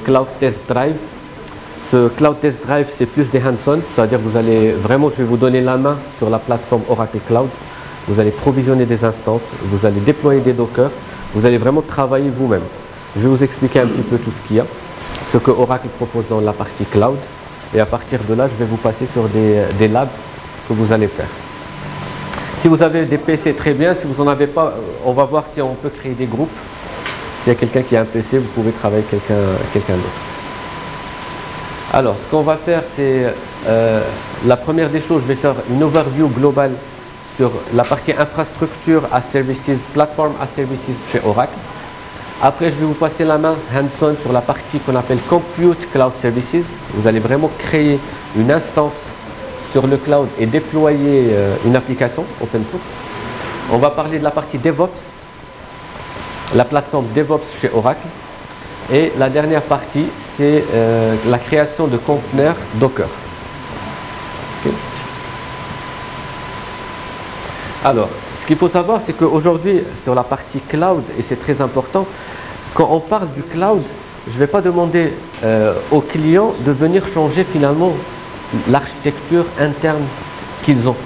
Cloud Test Drive. Ce Cloud Test Drive, c'est plus des hands-on, c'est-à-dire que vous allez vraiment, je vais vous donner la main sur la plateforme Oracle Cloud. Vous allez provisionner des instances, vous allez déployer des Docker, vous allez vraiment travailler vous-même. Je vais vous expliquer un petit peu tout ce qu'il y a, ce que Oracle propose dans la partie Cloud. Et à partir de là, je vais vous passer sur des labs que vous allez faire. Si vous avez des PC, très bien. Si vous n'en avez pas, on va voir si on peut créer des groupes. S'il y a quelqu'un qui a un PC, vous pouvez travailler avec quelqu'un d'autre. Alors, ce qu'on va faire, c'est la première des choses, je vais faire une overview globale sur la partie infrastructure as services, platform as services chez Oracle. Après, je vais vous passer la main hands-on sur la partie qu'on appelle Compute Cloud Services. Vous allez vraiment créer une instance sur le cloud et déployer une application open source. On va parler de la partie DevOps, la plateforme DevOps chez Oracle. Et la dernière partie, c'est la création de conteneurs Docker. Okay. Alors, ce qu'il faut savoir, c'est qu'aujourd'hui, sur la partie cloud, et c'est très important, quand on parle du cloud, je ne vais pas demander aux clients de venir changer finalement l'architecture interne qu'ils ont.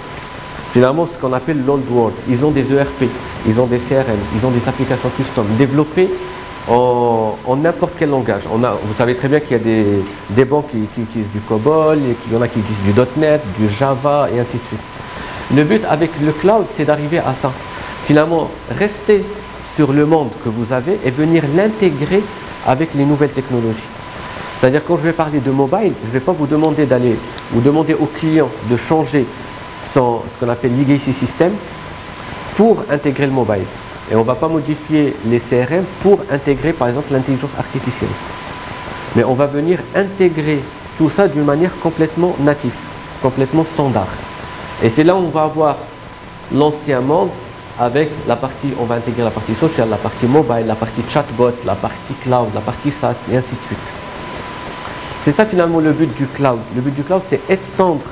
Finalement, ce qu'on appelle l'old world. Ils ont des ERP, ils ont des CRM, ils ont des applications custom développées en n'importe quel langage. Vous savez très bien qu'il y a des banques qui utilisent du COBOL, et qu'il y en a qui utilisent du .NET, du Java et ainsi de suite. Le but avec le cloud, c'est d'arriver à ça. Finalement, rester sur le monde que vous avez et venir l'intégrer avec les nouvelles technologies. C'est-à-dire quand je vais parler de mobile, je ne vais pas vous demander au client de changer ce qu'on appelle legacy system pour intégrer le mobile. Et on ne va pas modifier les CRM pour intégrer par exemple l'intelligence artificielle. Mais on va venir intégrer tout ça d'une manière complètement native, complètement standard. Et c'est là où on va avoir l'ancien monde avec la partie, on va intégrer la partie sociale, la partie mobile, la partie chatbot, la partie cloud, la partie SaaS et ainsi de suite. C'est ça finalement le but du cloud. Le but du cloud, c'est étendre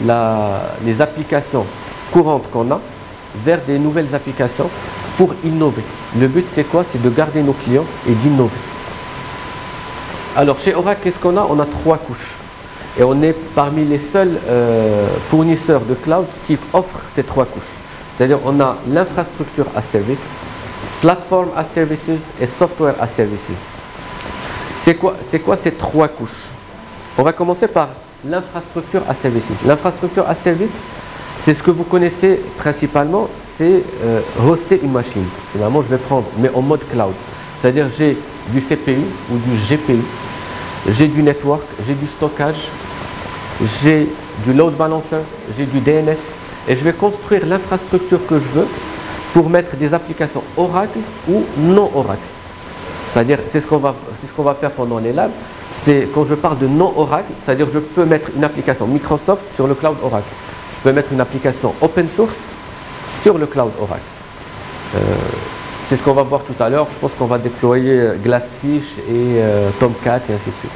les applications courantes qu'on a vers des nouvelles applications pour innover. Le but, c'est quoi? C'est de garder nos clients et d'innover. Alors, chez Oracle, qu'est-ce qu'on a? On a 3 couches. Et on est parmi les seuls fournisseurs de cloud qui offrent ces 3 couches. C'est-à-dire on a l'infrastructure as service, platform as services et software as services. C'est quoi ces 3 couches? On va commencer par l'infrastructure as services. L'infrastructure as service, c'est ce que vous connaissez principalement, c'est hoster une machine. Finalement, je vais prendre, mais en mode cloud. C'est-à-dire j'ai du CPU ou du GPU, j'ai du network, j'ai du stockage, j'ai du load balancer, j'ai du DNS, et je vais construire l'infrastructure que je veux pour mettre des applications Oracle ou non Oracle. C'est-à-dire, c'est ce qu'on va faire pendant les labs. C'est quand je parle de non Oracle, c'est-à-dire je peux mettre une application Microsoft sur le cloud Oracle. Je peux mettre une application open source sur le cloud Oracle. C'est ce qu'on va voir tout à l'heure. Je pense qu'on va déployer Glassfish et Tomcat et ainsi de suite.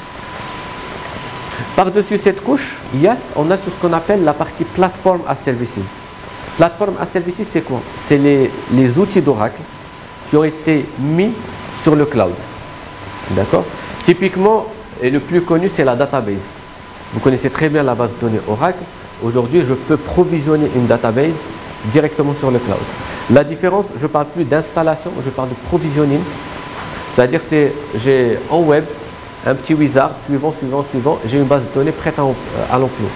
Par-dessus cette couche, yes, on a tout ce qu'on appelle la partie Platform as Services. Platform as Services, c'est quoi? C'est les outils d'Oracle qui ont été mis sur le cloud. D'accord? Typiquement, et le plus connu, c'est la database. Vous connaissez très bien la base de données Oracle. Aujourd'hui, je peux provisionner une database directement sur le cloud. La différence, je ne parle plus d'installation, je parle de provisioning. C'est-à-dire que j'ai en web un petit wizard, suivant, j'ai une base de données prête à l'emploi.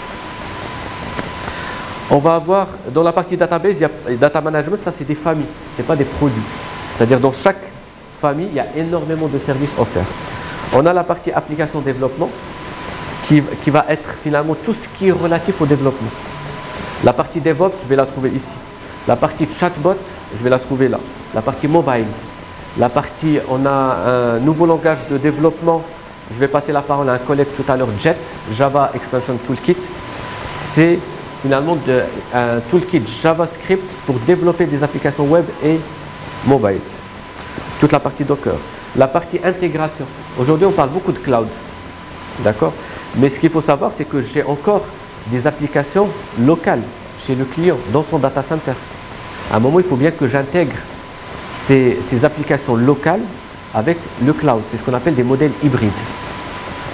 On va avoir, dans la partie database, il y a data management, ça c'est des familles, ce n'est pas des produits. C'est-à-dire dans chaque famille, il y a énormément de services offerts. On a la partie application développement, qui va être finalement tout ce qui est relatif au développement. La partie DevOps, je vais la trouver ici. La partie chatbot, je vais la trouver là. La partie mobile. La partie, on a un nouveau langage de développement. Je vais passer la parole à un collègue tout à l'heure, Jet, Java Extension Toolkit. C'est finalement un toolkit JavaScript pour développer des applications web et mobile. Toute la partie Docker. La partie intégration. Aujourd'hui, on parle beaucoup de cloud. D'accord? Mais ce qu'il faut savoir, c'est que j'ai encore des applications locales chez le client, dans son data center. À un moment, il faut bien que j'intègre ces applications locales avec le cloud. C'est ce qu'on appelle des modèles hybrides.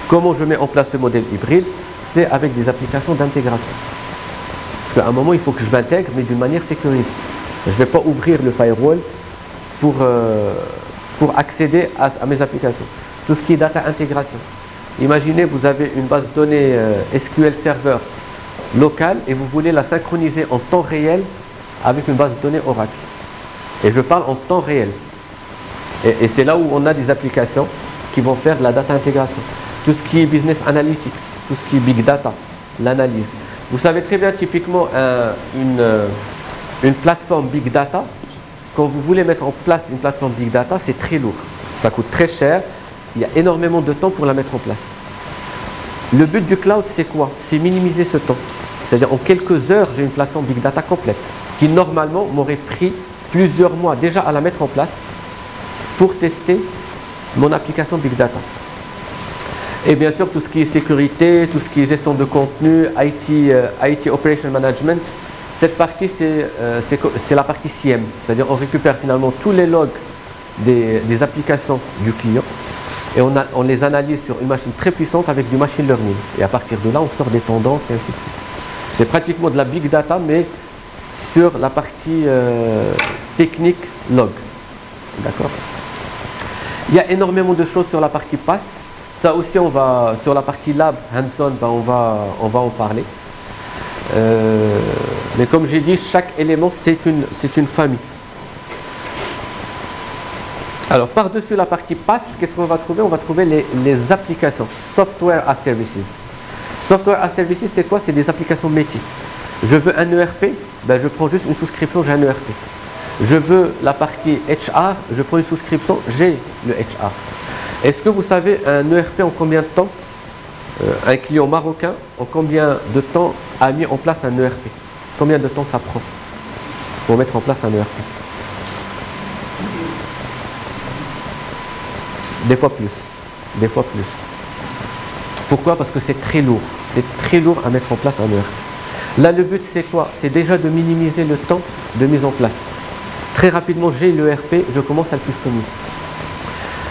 Comment je mets en place le modèle hybride? C'est avec des applications d'intégration. Parce qu'à un moment, il faut que je m'intègre, mais d'une manière sécurisée. Je ne vais pas ouvrir le firewall pour accéder à mes applications. Tout ce qui est data intégration. Imaginez, vous avez une base de données SQL Server locale et vous voulez la synchroniser en temps réel avec une base de données Oracle. Et je parle en temps réel. Et c'est là où on a des applications qui vont faire de la data intégration. Tout ce qui est business analytics, tout ce qui est big data, l'analyse. Vous savez très bien, typiquement, une plateforme big data, quand vous voulez mettre en place une plateforme big data, c'est très lourd. Ça coûte très cher. Il y a énormément de temps pour la mettre en place. Le but du cloud, c'est quoi? C'est minimiser ce temps. C'est-à-dire, en quelques heures, j'ai une plateforme big data complète, qui normalement m'aurait pris plusieurs mois déjà à la mettre en place pour tester mon application big data. Et bien sûr, tout ce qui est sécurité, tout ce qui est gestion de contenu, IT Operation Management, cette partie, c'est la partie CIEM. C'est-à-dire, on récupère finalement tous les logs des applications du client et on les analyse sur une machine très puissante avec du machine learning. Et à partir de là, on sort des tendances et ainsi de suite. C'est pratiquement de la big data, mais sur la partie technique log. D'accord? Il y a énormément de choses sur la partie PaaS. Ça aussi, sur la partie lab, hands-on, on va en parler. Mais comme j'ai dit, chaque élément, c'est une famille. Alors, par-dessus la partie PaaS, qu'est-ce qu'on va trouver? On va trouver les applications, Software as Services. Software as Services, c'est quoi? C'est des applications métiers. Je veux un ERP, je prends juste une souscription, j'ai un ERP. Je veux la partie HR, je prends une souscription, j'ai le HR. Est-ce que vous savez un ERP en combien de temps, un client marocain, en combien de temps a mis en place un ERP? Combien de temps ça prend pour mettre en place un ERP? Des fois plus. Des fois plus. Pourquoi? Parce que c'est très lourd. C'est très lourd à mettre en place un ERP. Là, le but, c'est quoi? C'est déjà de minimiser le temps de mise en place. Très rapidement, j'ai l'ERP, je commence à le customiser.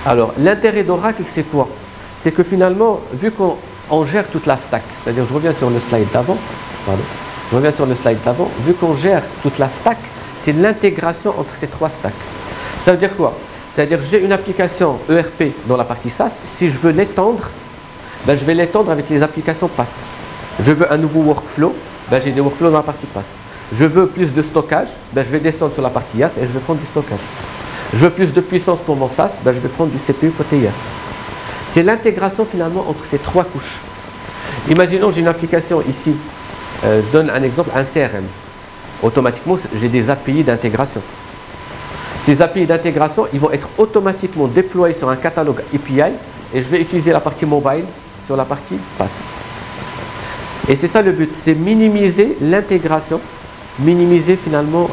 Alors, l'intérêt d'Oracle, c'est quoi? C'est que finalement, vu qu'on gère toute la stack, c'est-à-dire, je reviens sur le slide d'avant, vu qu'on gère toute la stack, c'est l'intégration entre ces trois stacks. Ça veut dire quoi? C'est-à-dire que j'ai une application ERP dans la partie SaaS, si je veux l'étendre, je vais l'étendre avec les applications PaaS. Je veux un nouveau workflow, j'ai des workflows dans la partie PaaS. Je veux plus de stockage, je vais descendre sur la partie IaaS et je vais prendre du stockage. Je veux plus de puissance pour mon SaaS, je vais prendre du CPU côté IaaS. C'est l'intégration finalement entre ces trois couches. Imaginons j'ai une application ici, je donne un exemple, un CRM. Automatiquement, j'ai des API d'intégration. Ces API d'intégration, ils vont être automatiquement déployés sur un catalogue API et je vais utiliser la partie mobile sur la partie PaaS. Et c'est ça le but, c'est minimiser l'intégration, minimiser finalement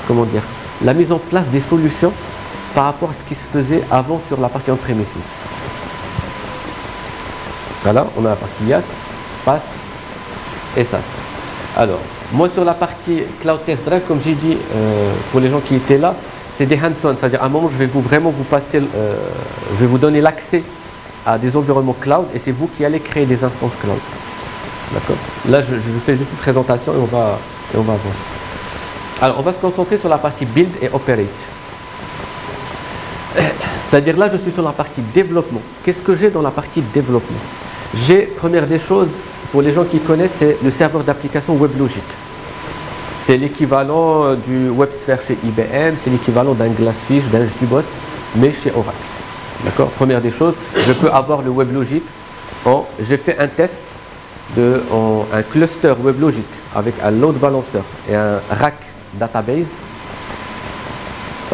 comment dire, la mise en place des solutions par rapport à ce qui se faisait avant sur la partie on-premises. Voilà, on a la partie IaaS, PaaS et SaaS. Alors, moi sur la partie Cloud Test Drive, comme j'ai dit pour les gens qui étaient là, c'est des hands-on, c'est-à-dire à un moment je vais je vais vous donner l'accès à des environnements cloud et c'est vous qui allez créer des instances cloud. D'accord? Là, je fais juste une présentation et on va avancer. Alors, on va se concentrer sur la partie build et operate. C'est-à-dire là, je suis sur la partie développement. Qu'est-ce que j'ai dans la partie développement? J'ai, première des choses, pour les gens qui connaissent, c'est le serveur d'application WebLogic. C'est l'équivalent du WebSphere chez IBM, c'est l'équivalent d'un Glassfish, d'un JBoss, mais chez Oracle. D'accord? Première des choses, je peux avoir le WebLogic. J'ai fait un test un cluster WebLogic avec un load balancer et un rack database.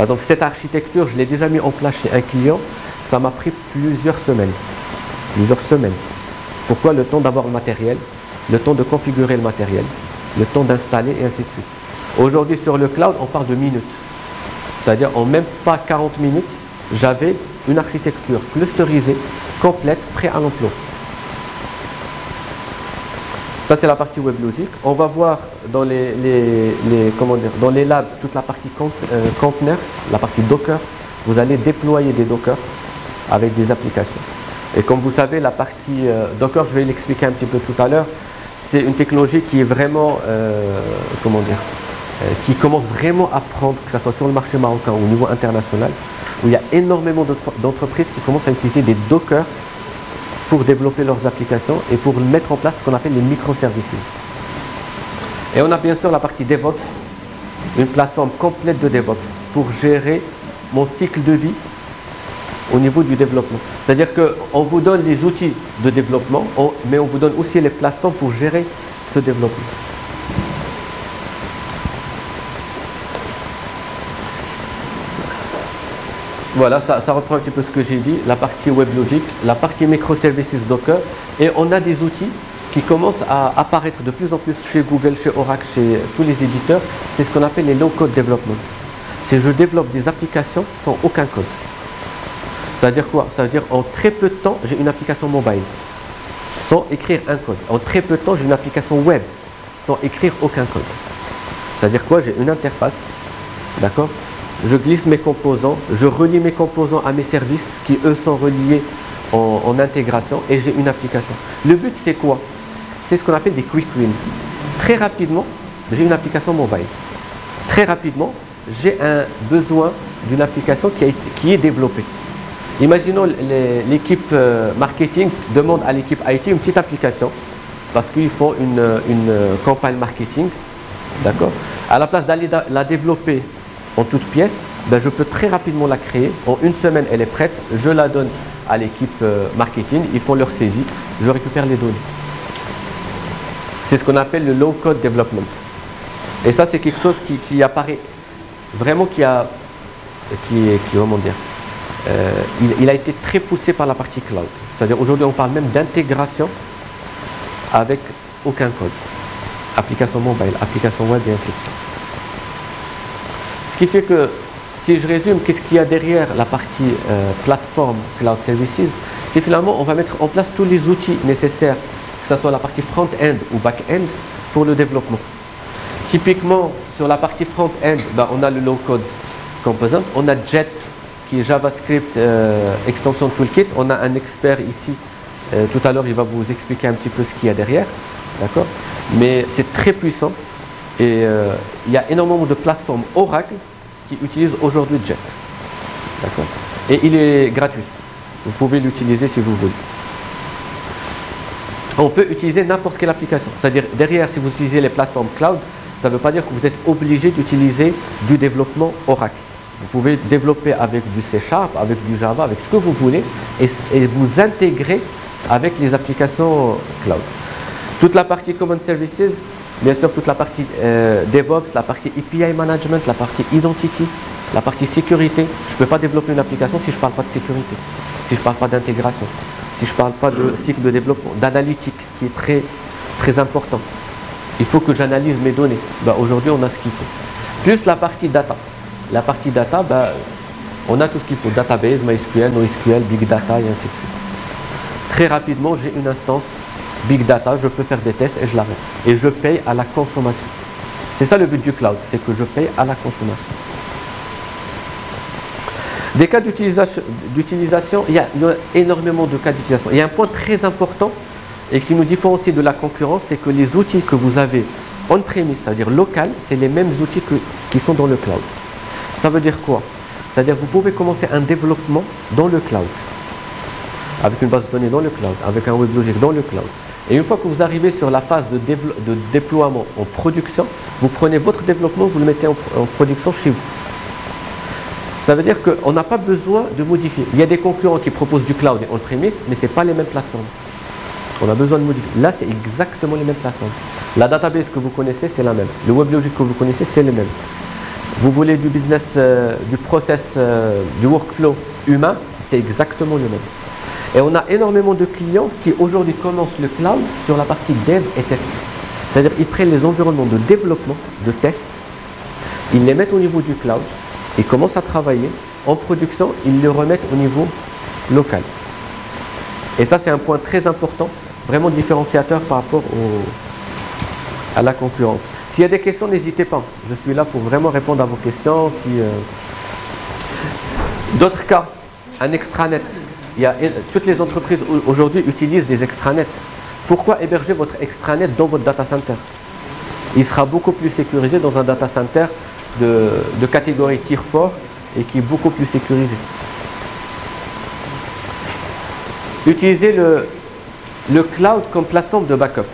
Donc cette architecture, je l'ai déjà mis en place chez un client. Ça m'a pris plusieurs semaines. Pourquoi? Le temps d'avoir le matériel, le temps de configurer le matériel, le temps d'installer et ainsi de suite. Aujourd'hui sur le cloud, on parle de minutes. C'est-à-dire en même pas 40 minutes, j'avais une architecture clusterisée, complète, prête à l'emploi. Ça c'est la partie WebLogic. On va voir dans dans les labs toute la partie conteneur, la partie Docker, vous allez déployer des Docker avec des applications. Et comme vous savez, la partie Docker, je vais l'expliquer un petit peu tout à l'heure, c'est une technologie qui est vraiment, comment dire, qui commence vraiment à prendre, que ce soit sur le marché marocain ou au niveau international, où il y a énormément d'entreprises qui commencent à utiliser des Docker pour développer leurs applications et pour mettre en place ce qu'on appelle les microservices. Et on a bien sûr la partie DevOps, une plateforme complète de DevOps pour gérer mon cycle de vie au niveau du développement. C'est-à-dire qu'on vous donne les outils de développement, mais on vous donne aussi les plateformes pour gérer ce développement. Voilà, ça reprend un petit peu ce que j'ai dit, la partie WebLogic, la partie microservices Docker, et on a des outils qui commencent à apparaître de plus en plus chez Google, chez Oracle, chez tous les éditeurs. C'est ce qu'on appelle les low-code development. C'est je développe des applications sans aucun code. Ça veut dire quoi? Ça veut dire en très peu de temps, j'ai une application mobile sans écrire un code. En très peu de temps, j'ai une application web sans écrire aucun code. Ça veut dire quoi? J'ai une interface, d'accord? Je glisse mes composants, je relie mes composants à mes services qui, eux, sont reliés en intégration et j'ai une application. Le but, c'est quoi? C'est ce qu'on appelle des quick wins. Très rapidement, j'ai une application mobile. Très rapidement, j'ai un besoin d'une application qui est développée. Imaginons l'équipe marketing demande à l'équipe IT une petite application parce qu'ils font une campagne marketing, d'accord? À la place d'aller la développer en toute pièce, ben je peux très rapidement la créer. En une semaine, elle est prête. Je la donne à l'équipe marketing. Ils font leur saisie. Je récupère les données. C'est ce qu'on appelle le low-code development. Et ça, c'est quelque chose qui apparaît vraiment, comment dire, il a été très poussé par la partie cloud. C'est-à-dire aujourd'hui, on parle même d'intégration avec aucun code. Application mobile, application web et ainsi de suite. Ce qui fait que, si je résume, qu'est-ce qu'il y a derrière la partie plateforme Cloud Services, c'est finalement on va mettre en place tous les outils nécessaires, que ce soit la partie front-end ou back-end, pour le développement. Typiquement, sur la partie front-end, ben, on a le low-code component, on a Jet, qui est JavaScript Extension Toolkit, on a un expert ici, tout à l'heure il va vous expliquer un petit peu ce qu'il y a derrière, d'accord? Mais c'est très puissant. Et il y a énormément de plateformes Oracle qui utilisent aujourd'hui Jet. D'accord? Et il est gratuit. Vous pouvez l'utiliser si vous voulez. On peut utiliser n'importe quelle application. C'est-à-dire, derrière, si vous utilisez les plateformes cloud, ça ne veut pas dire que vous êtes obligé d'utiliser du développement Oracle. Vous pouvez développer avec du C#, avec du Java, avec ce que vous voulez, et vous intégrer avec les applications cloud. Toute la partie Common Services, bien sûr, toute la partie DevOps, la partie API Management, la partie Identity, la partie sécurité. Je ne peux pas développer une application si je ne parle pas de sécurité, si je ne parle pas d'intégration, si je ne parle pas de cycle de développement, d'analytique qui est très, très important. Il faut que j'analyse mes données. Ben, aujourd'hui, on a ce qu'il faut. Plus la partie data. La partie data, ben, on a tout ce qu'il faut. Database, MySQL, NoSQL, Big Data et ainsi de suite. Très rapidement, j'ai une instance Big Data, je peux faire des tests et je l'arrête. Et je paye à la consommation. C'est ça le but du cloud, c'est que je paye à la consommation. Des cas d'utilisation, il y a énormément de cas d'utilisation. Il y a un point très important et qui nous différencie de la concurrence, c'est que les outils que vous avez on-premise, c'est-à-dire local, c'est les mêmes outils qui sont dans le cloud. Ça veut dire quoi? C'est-à-dire que vous pouvez commencer un développement dans le cloud, avec une base de données dans le cloud, avec un WebLogic dans le cloud. Et une fois que vous arrivez sur la phase de déploiement en production, vous prenez votre développement, vous le mettez en production chez vous. Ça veut dire qu'on n'a pas besoin de modifier. Il y a des concurrents qui proposent du cloud et on-premise, mais ce n'est pas les mêmes plateformes. On a besoin de modifier. Là, c'est exactement les mêmes plateformes. La database que vous connaissez, c'est la même. Le WebLogic que vous connaissez, c'est le même. Vous voulez du business, du process, du workflow humain, c'est exactement le même. Et on a énormément de clients qui aujourd'hui commencent le cloud sur la partie dev et test. C'est-à-dire qu'ils prennent les environnements de développement, de test, ils les mettent au niveau du cloud, ils commencent à travailler, en production, ils les remettent au niveau local. Et ça, c'est un point très important, vraiment différenciateur par rapport à la concurrence. S'il y a des questions, n'hésitez pas. Je suis là pour vraiment répondre à vos questions. D'autres cas, un extranet. Toutes les entreprises aujourd'hui utilisent des extranets. Pourquoi héberger votre extranet dans votre data center? Il sera beaucoup plus sécurisé dans un data center de catégorie Tier 4 et qui est beaucoup plus sécurisé. Utilisez le cloud comme plateforme de backup.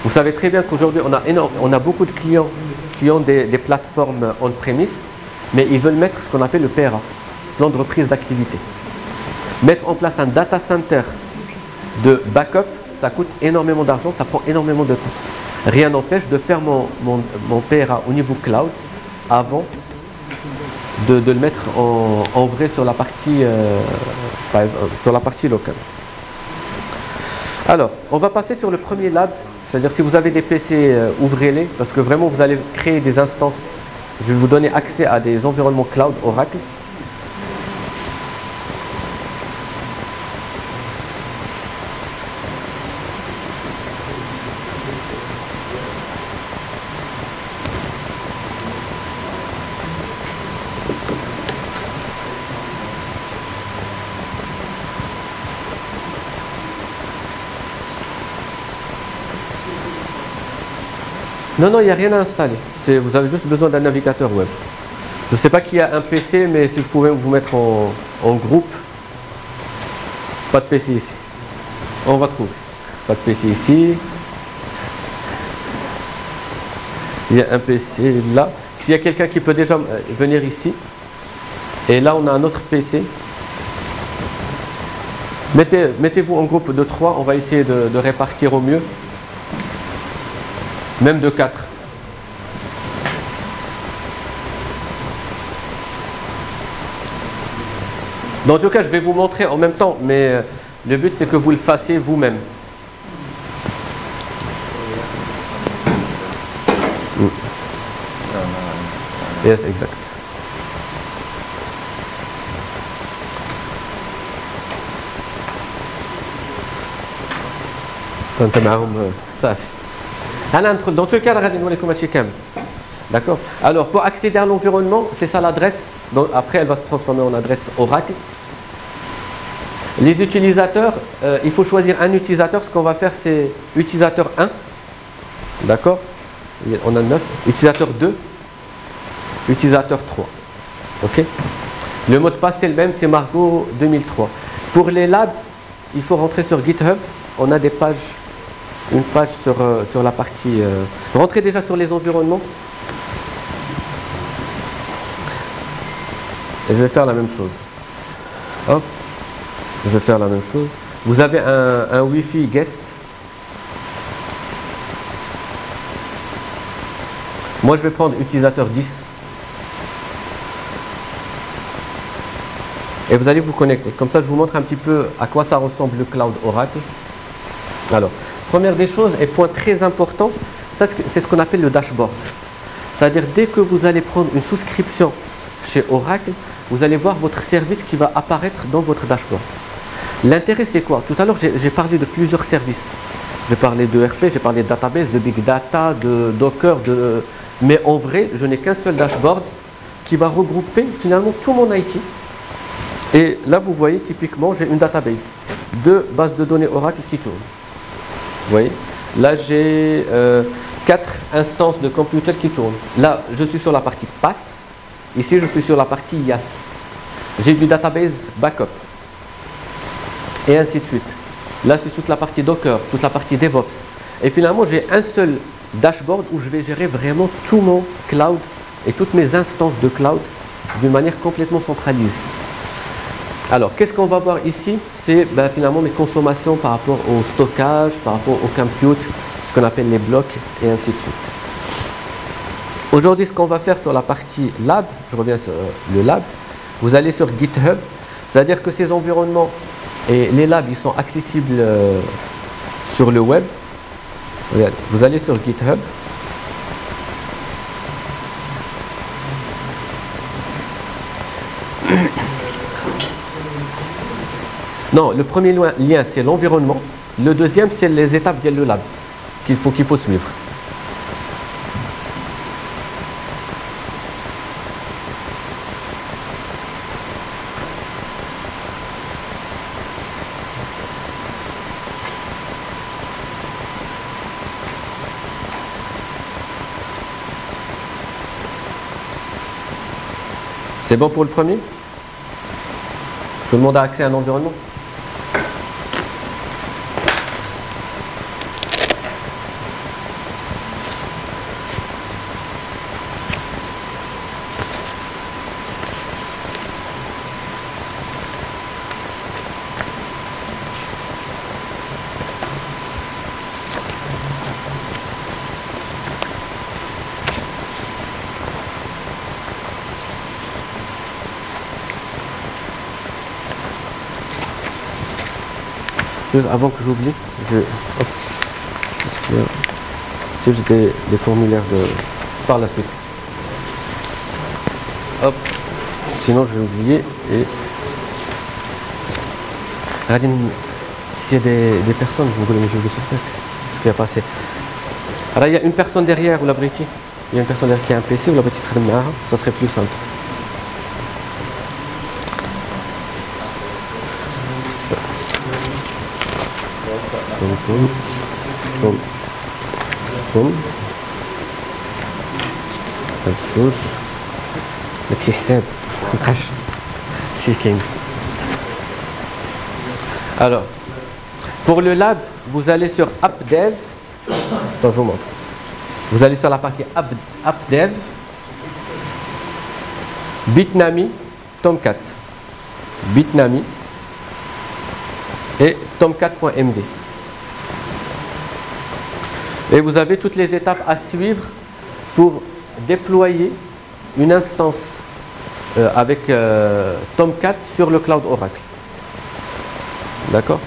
Vous savez très bien qu'aujourd'hui, on a beaucoup de clients qui ont des plateformes on-premise, mais ils veulent mettre ce qu'on appelle le PRA, plan de reprise d'activité. Mettre en place un data center de backup, ça coûte énormément d'argent, ça prend énormément de temps. Rien n'empêche de faire mon PRA au niveau cloud avant de le mettre en vrai sur la partie, sur la partie locale. Alors, on va passer sur le premier lab, c'est-à-dire si vous avez des PC, ouvrez-les, parce que vraiment vous allez créer des instances. Je vais vous donner accès à des environnements cloud Oracle. Non, non, il n'y a rien à installer. Vous avez juste besoin d'un navigateur web. Je ne sais pas qui a un PC, mais si vous pouvez vous mettre en groupe. Pas de PC ici. On va trouver. Pas de PC ici. Il y a un PC là. S'il y a quelqu'un qui peut déjà venir ici. Et là, on a un autre PC. Mettez-vous en groupe de 3. On va essayer de répartir au mieux. Même de 4. Dans tout cas, je vais vous montrer en même temps, mais le but c'est que vous le fassiez vous-même. Yes, exact. Dans tout cas, d'accord. Alors, pour accéder à l'environnement, c'est ça l'adresse. Après, elle va se transformer en adresse Oracle. Les utilisateurs, il faut choisir un utilisateur. Ce qu'on va faire, c'est utilisateur 1. D'accord. On a 9. Utilisateur 2. Utilisateur 3. OK. Le mot de passe, c'est le même, c'est Margot 2003. Pour les labs, il faut rentrer sur GitHub. On a des pages. Une page sur la partie... rentrez déjà sur les environnements. Et je vais faire la même chose. Hop. Je vais faire la même chose. Vous avez un Wi-Fi guest. Moi, je vais prendre utilisateur 10. Et vous allez vous connecter. Comme ça, je vous montre un petit peu à quoi ça ressemble le cloud Oracle. Alors, première des choses, et point très important, c'est ce qu'on appelle le dashboard. C'est-à-dire, dès que vous allez prendre une souscription chez Oracle, vous allez voir votre service qui va apparaître dans votre dashboard. L'intérêt, c'est quoi? Tout à l'heure, j'ai parlé de plusieurs services. J'ai parlé de RP, j'ai parlé de database, de big data, de Docker, mais en vrai, je n'ai qu'un seul dashboard qui va regrouper finalement tout mon IT. Et là, vous voyez, typiquement, j'ai une database, 2 bases de données Oracle qui tournent. Vous voyez, là j'ai 4 instances de computer qui tournent. Là, je suis sur la partie PAS. Ici, je suis sur la partie IaaS. J'ai du database backup. Et ainsi de suite. Là, c'est toute la partie Docker, toute la partie DevOps. Et finalement, j'ai un seul dashboard où je vais gérer vraiment tout mon cloud et toutes mes instances de cloud d'une manière complètement centralisée. Alors, qu'est-ce qu'on va voir ici? C'est finalement mes consommations par rapport au stockage, par rapport au compute, ce qu'on appelle les blocs, et ainsi de suite. Aujourd'hui, ce qu'on va faire sur la partie lab, je reviens sur le lab, vous allez sur GitHub, c'est-à-dire que ces environnements et les labs, ils sont accessibles sur le web. Vous allez sur GitHub. Non, le premier lien, c'est l'environnement. Le deuxième, c'est les étapes de le lab qu'il faut suivre. C'est bon pour le premier? Tout le monde a accès à un environnement? Juste avant que j'oublie, parce que si j'ai des formulaires par la suite. Hop, sinon je vais oublier. Et regardez, s'il y a des personnes, vous voulez me jouer sur tête, parce qu'il y a pas assez. Alors il y a une personne derrière ou la briquet. Il y a une personne derrière qui a un PC ou la petite remarque, ça serait plus simple. هاد الجوج ما كيحساب مابقاش shaking. Alors, pour le lab, vous allez sur AppDev. Attends, je vous montre. Vous allez sur la partie AppDev, Bitnami, Tomcat. Bitnami et tomcat.md. Et vous avez toutes les étapes à suivre pour déployer une instance avec Tomcat sur le cloud Oracle. D'accord?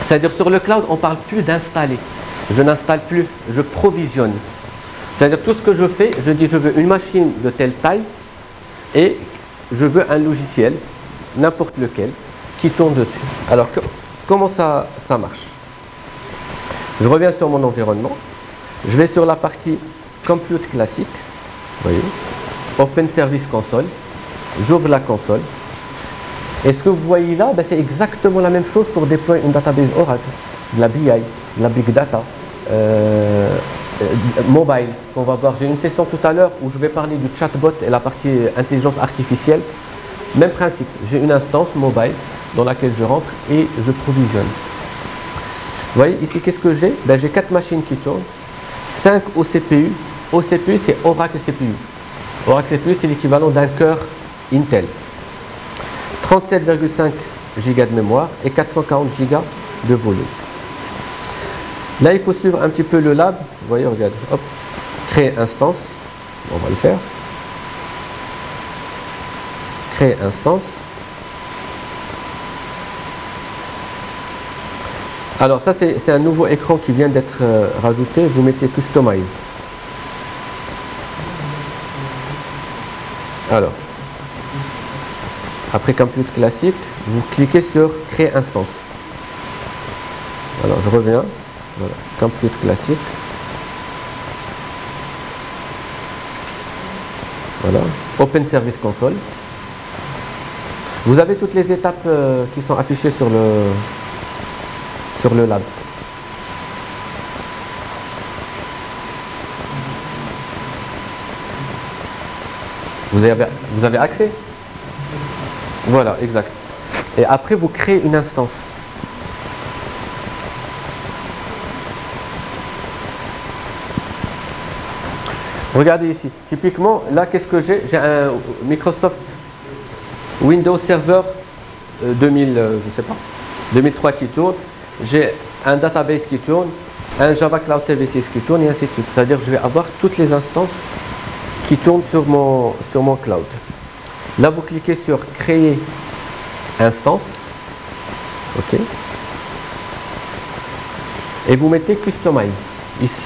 C'est-à-dire sur le cloud, on ne parle plus d'installer. Je n'installe plus, je provisionne. C'est-à-dire tout ce que je fais, je dis je veux une machine de telle taille et je veux un logiciel, n'importe lequel, qui tourne dessus. Alors comment ça marche? Je reviens sur mon environnement. Je vais sur la partie Compute classique. Vous voyez, Open Service Console. J'ouvre la console. Et ce que vous voyez là, c'est exactement la même chose pour déployer une database Oracle, de la BI, de la Big Data, mobile. On va voir. J'ai une session tout à l'heure où je vais parler du chatbot et la partie intelligence artificielle. Même principe. J'ai une instance mobile dans laquelle je rentre et je provisionne. Vous voyez ici, qu'est-ce que j'ai? J'ai 4 machines qui tournent, 5 au CPU. Au CPU, c'est Oracle CPU. Oracle CPU, c'est l'équivalent d'un cœur Intel. 37,5 Go de mémoire et 440 Go de volume. Là, il faut suivre un petit peu le lab. Vous voyez, regardez, hop, créer instance. On va le faire. Créer instance. Alors ça c'est un nouveau écran qui vient d'être rajouté, vous mettez Customize. Alors, après Compute classique, vous cliquez sur Créer instance. Alors je reviens, voilà, Compute classique. Voilà, Open Service Console. Vous avez toutes les étapes qui sont affichées sur le lab. Vous avez accès? Voilà, exact. Et après, vous créez une instance. Regardez ici. Typiquement, là, qu'est-ce que j'ai? J'ai un Microsoft Windows Server 2000, je sais pas, 2003 qui tourne. J'ai un database qui tourne, un Java Cloud Services qui tourne et ainsi de suite. C'est-à-dire que je vais avoir toutes les instances qui tournent sur mon cloud. Là, vous cliquez sur Créer instance. OK. Et vous mettez Customize ici.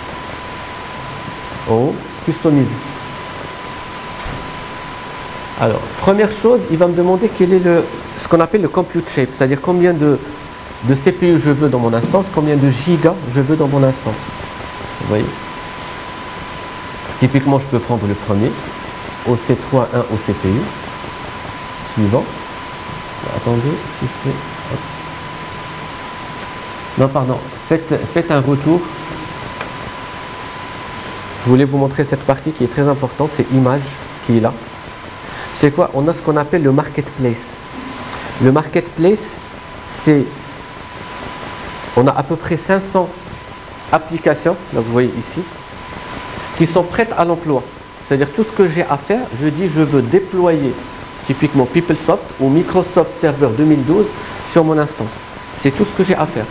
En haut, Customize. Alors, première chose, il va me demander quel est ce qu'on appelle le compute shape, c'est-à-dire combien de CPU je veux dans mon instance, combien de gigas je veux dans mon instance. Vous voyez? Typiquement, je peux prendre le premier, OC3.1 au CPU. Suivant. Attendez, si je fais... Hop. Non, pardon, faites un retour. Je voulais vous montrer cette partie qui est très importante, c'est image qui est là. c'est quoi? On a ce qu'on appelle le marketplace. Le marketplace, on a à peu près 500 applications, là vous voyez ici, qui sont prêtes à l'emploi. C'est-à-dire tout ce que j'ai à faire, je dis je veux déployer typiquement PeopleSoft ou Microsoft Server 2012 sur mon instance. C'est tout ce que j'ai à faire.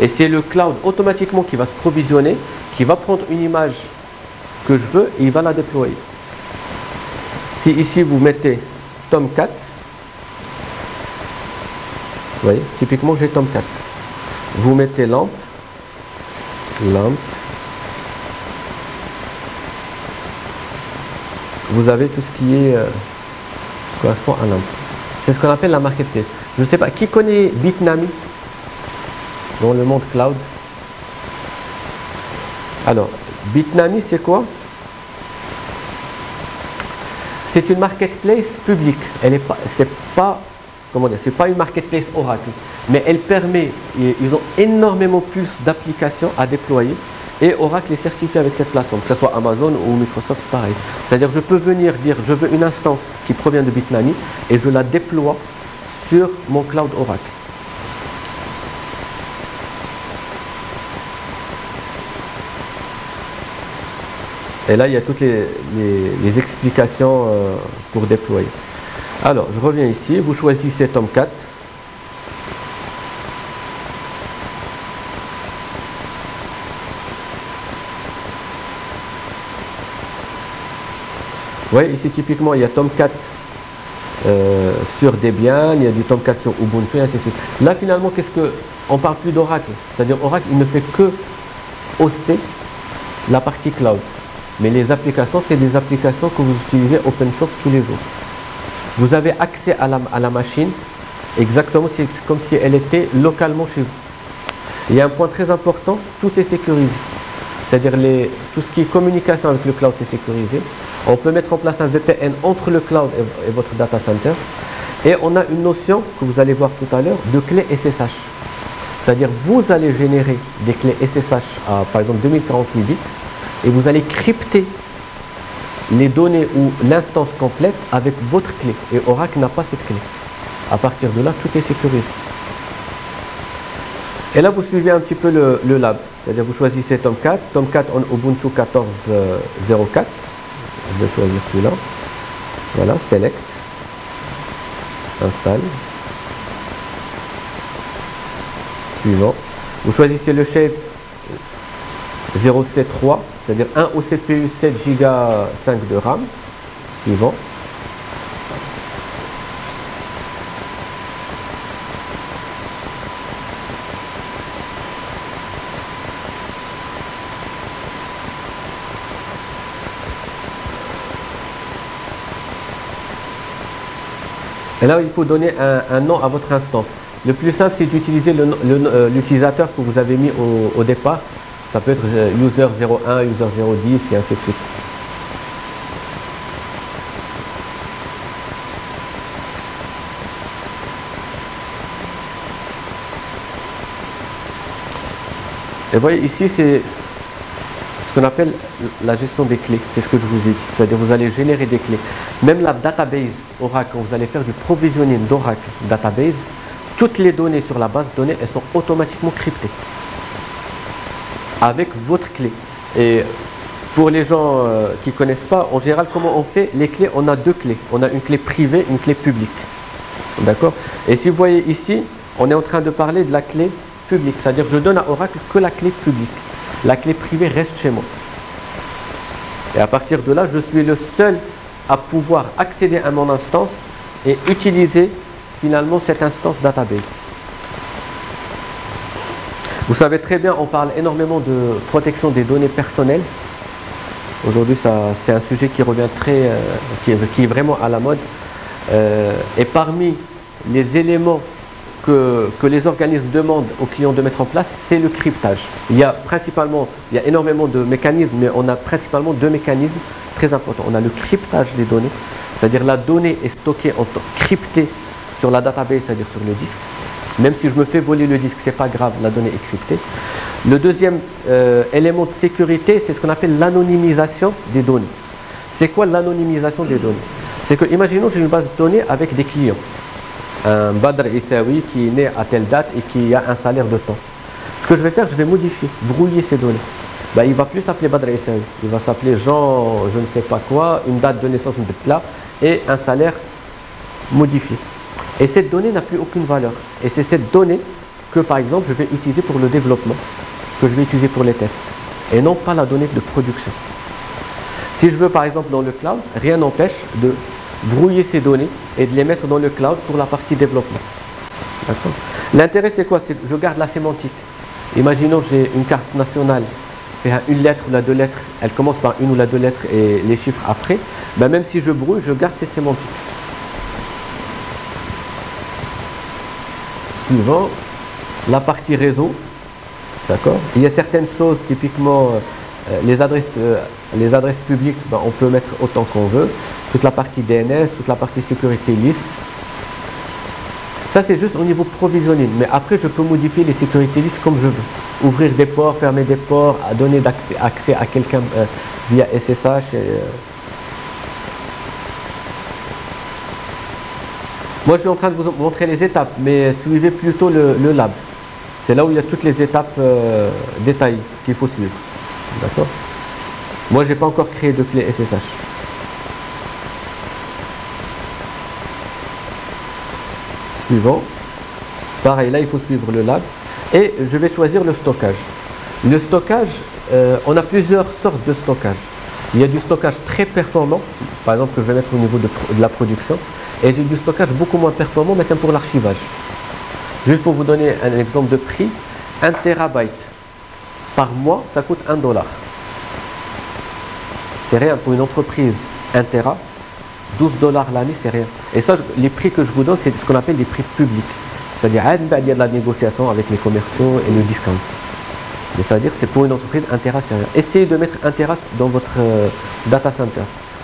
Et c'est le cloud automatiquement qui va se provisionner, qui va prendre une image que je veux et il va la déployer. Si ici vous mettez Tomcat, vous voyez, typiquement j'ai Tomcat. Vous mettez lampe, vous avez tout ce qui correspond à lampe. C'est ce qu'on appelle la marketplace. Je ne sais pas, qui connaît Bitnami dans le monde cloud? Alors, Bitnami c'est quoi? C'est une marketplace publique. C'est pas une marketplace Oracle, mais elle permet, ils ont énormément plus d'applications à déployer et Oracle est certifié avec cette plateforme, que ce soit Amazon ou Microsoft, pareil. C'est-à-dire je peux venir dire je veux une instance qui provient de Bitnami et je la déploie sur mon cloud Oracle. Et là, il y a toutes les explications pour déployer. Alors, je reviens ici, vous choisissez Tomcat. Vous voyez, ici, typiquement, il y a Tomcat sur Debian, il y a du Tomcat sur Ubuntu, et ainsi de suite. Là, finalement, on ne parle plus d'Oracle. C'est-à-dire, Oracle, il ne fait que hoster la partie cloud. Mais les applications, c'est des applications que vous utilisez open source tous les jours. Vous avez accès à la machine, exactement, c'est comme si elle était localement chez vous. Il y a un point très important, tout est sécurisé. C'est-à-dire tout ce qui est communication avec le cloud, c'est sécurisé. On peut mettre en place un VPN entre le cloud et votre data center. Et on a une notion, que vous allez voir tout à l'heure, de clé SSH. C'est-à-dire vous allez générer des clés SSH à, par exemple, 2048 bits. Et vous allez crypter les données ou l'instance complète avec votre clé. Et Oracle n'a pas cette clé. À partir de là, tout est sécurisé. Et là, vous suivez un petit peu le lab. C'est-à-dire vous choisissez Tomcat. Tomcat en Ubuntu 14.04. Je vais choisir celui-là. Voilà, Select. Installe. Suivant. Vous choisissez le shape 0C3. C'est-à-dire 1 au CPU, 7 Go 5 de RAM. Suivant. Et là, il faut donner un nom à votre instance. Le plus simple, c'est d'utiliser l'utilisateur que vous avez mis au départ. Ça peut être user 01, user 010 et ainsi de suite. Et vous voyez ici, c'est ce qu'on appelle la gestion des clés. C'est ce que je vous ai dit. C'est-à-dire vous allez générer des clés. Même la database Oracle, quand vous allez faire du provisioning d'Oracle Database, toutes les données sur la base de données, elles sont automatiquement cryptées avec votre clé. Et pour les gens qui ne connaissent pas, en général, comment on fait les clés? On a deux clés. On a une clé privée, une clé publique. D'accord? Et si vous voyez ici, on est en train de parler de la clé publique. C'est-à-dire je donne à Oracle que la clé publique. La clé privée reste chez moi. Et à partir de là, je suis le seul à pouvoir accéder à mon instance et utiliser finalement cette instance database. Vous savez très bien, on parle énormément de protection des données personnelles. Aujourd'hui, c'est un sujet qui revient qui est vraiment à la mode. Et parmi les éléments que les organismes demandent aux clients de mettre en place, c'est le cryptage. Il y a énormément de mécanismes, mais on a principalement deux mécanismes très importants. On a le cryptage des données, c'est-à-dire la donnée est stockée en cryptée sur la database, c'est-à-dire sur le disque. Même si je me fais voler le disque, c'est pas grave, la donnée est cryptée. Le deuxième élément de sécurité, c'est ce qu'on appelle l'anonymisation des données. C'est quoi l'anonymisation des données? C'est que, imaginons, j'ai une base de données avec des clients. Un Badr Issaoui qui est né à telle date et qui a un salaire de temps. Ce que je vais faire, je vais modifier, brouiller ces données. Ben, il ne va plus s'appeler Badr Issaoui. Il va s'appeler Jean, je ne sais pas quoi, une date de naissance là, et un salaire modifié. Et cette donnée n'a plus aucune valeur. Et c'est cette donnée que, par exemple, je vais utiliser pour le développement, que je vais utiliser pour les tests, et non pas la donnée de production. Si je veux, par exemple, dans le cloud, rien n'empêche de brouiller ces données et de les mettre dans le cloud pour la partie développement. L'intérêt, c'est quoi? C'est que je garde la sémantique. Imaginons j'ai une carte nationale, une lettre ou la deux lettres, elle commence par une ou la deux lettres et les chiffres après. Ben, même si je brouille, je garde ces sémantiques. Suivant, la partie réseau. D'accord. Il y a certaines choses, typiquement les adresses publiques, ben, on peut mettre autant qu'on veut. Toute la partie DNS, toute la partie sécurité liste. Ça, c'est juste au niveau provisioning. Mais après, je peux modifier les sécurité listes comme je veux. Ouvrir des ports, fermer des ports, donner accès à quelqu'un via SSH. Moi, je suis en train de vous montrer les étapes, mais suivez plutôt le lab. C'est là où il y a toutes les étapes détaillées qu'il faut suivre. D'accord? Moi, je n'ai pas encore créé de clé SSH. Suivant. Pareil, là, il faut suivre le lab. Et je vais choisir le stockage. Le stockage, on a plusieurs sortes de stockage. Il y a du stockage très performant, par exemple, que je vais mettre au niveau de la production. Et j'ai du stockage beaucoup moins performant, mais pour l'archivage. Juste pour vous donner un exemple de prix, 1 terabyte par mois, ça coûte $1. C'est rien pour une entreprise. 1 tera, $12 l'année, c'est rien. Et ça, les prix que je vous donne, c'est ce qu'on appelle des prix publics. C'est-à-dire, il y a de la négociation avec les commerciaux et le discount. Mais ça veut dire que c'est pour une entreprise, 1 tera, c'est rien. Essayez de mettre 1 tera dans votre data center.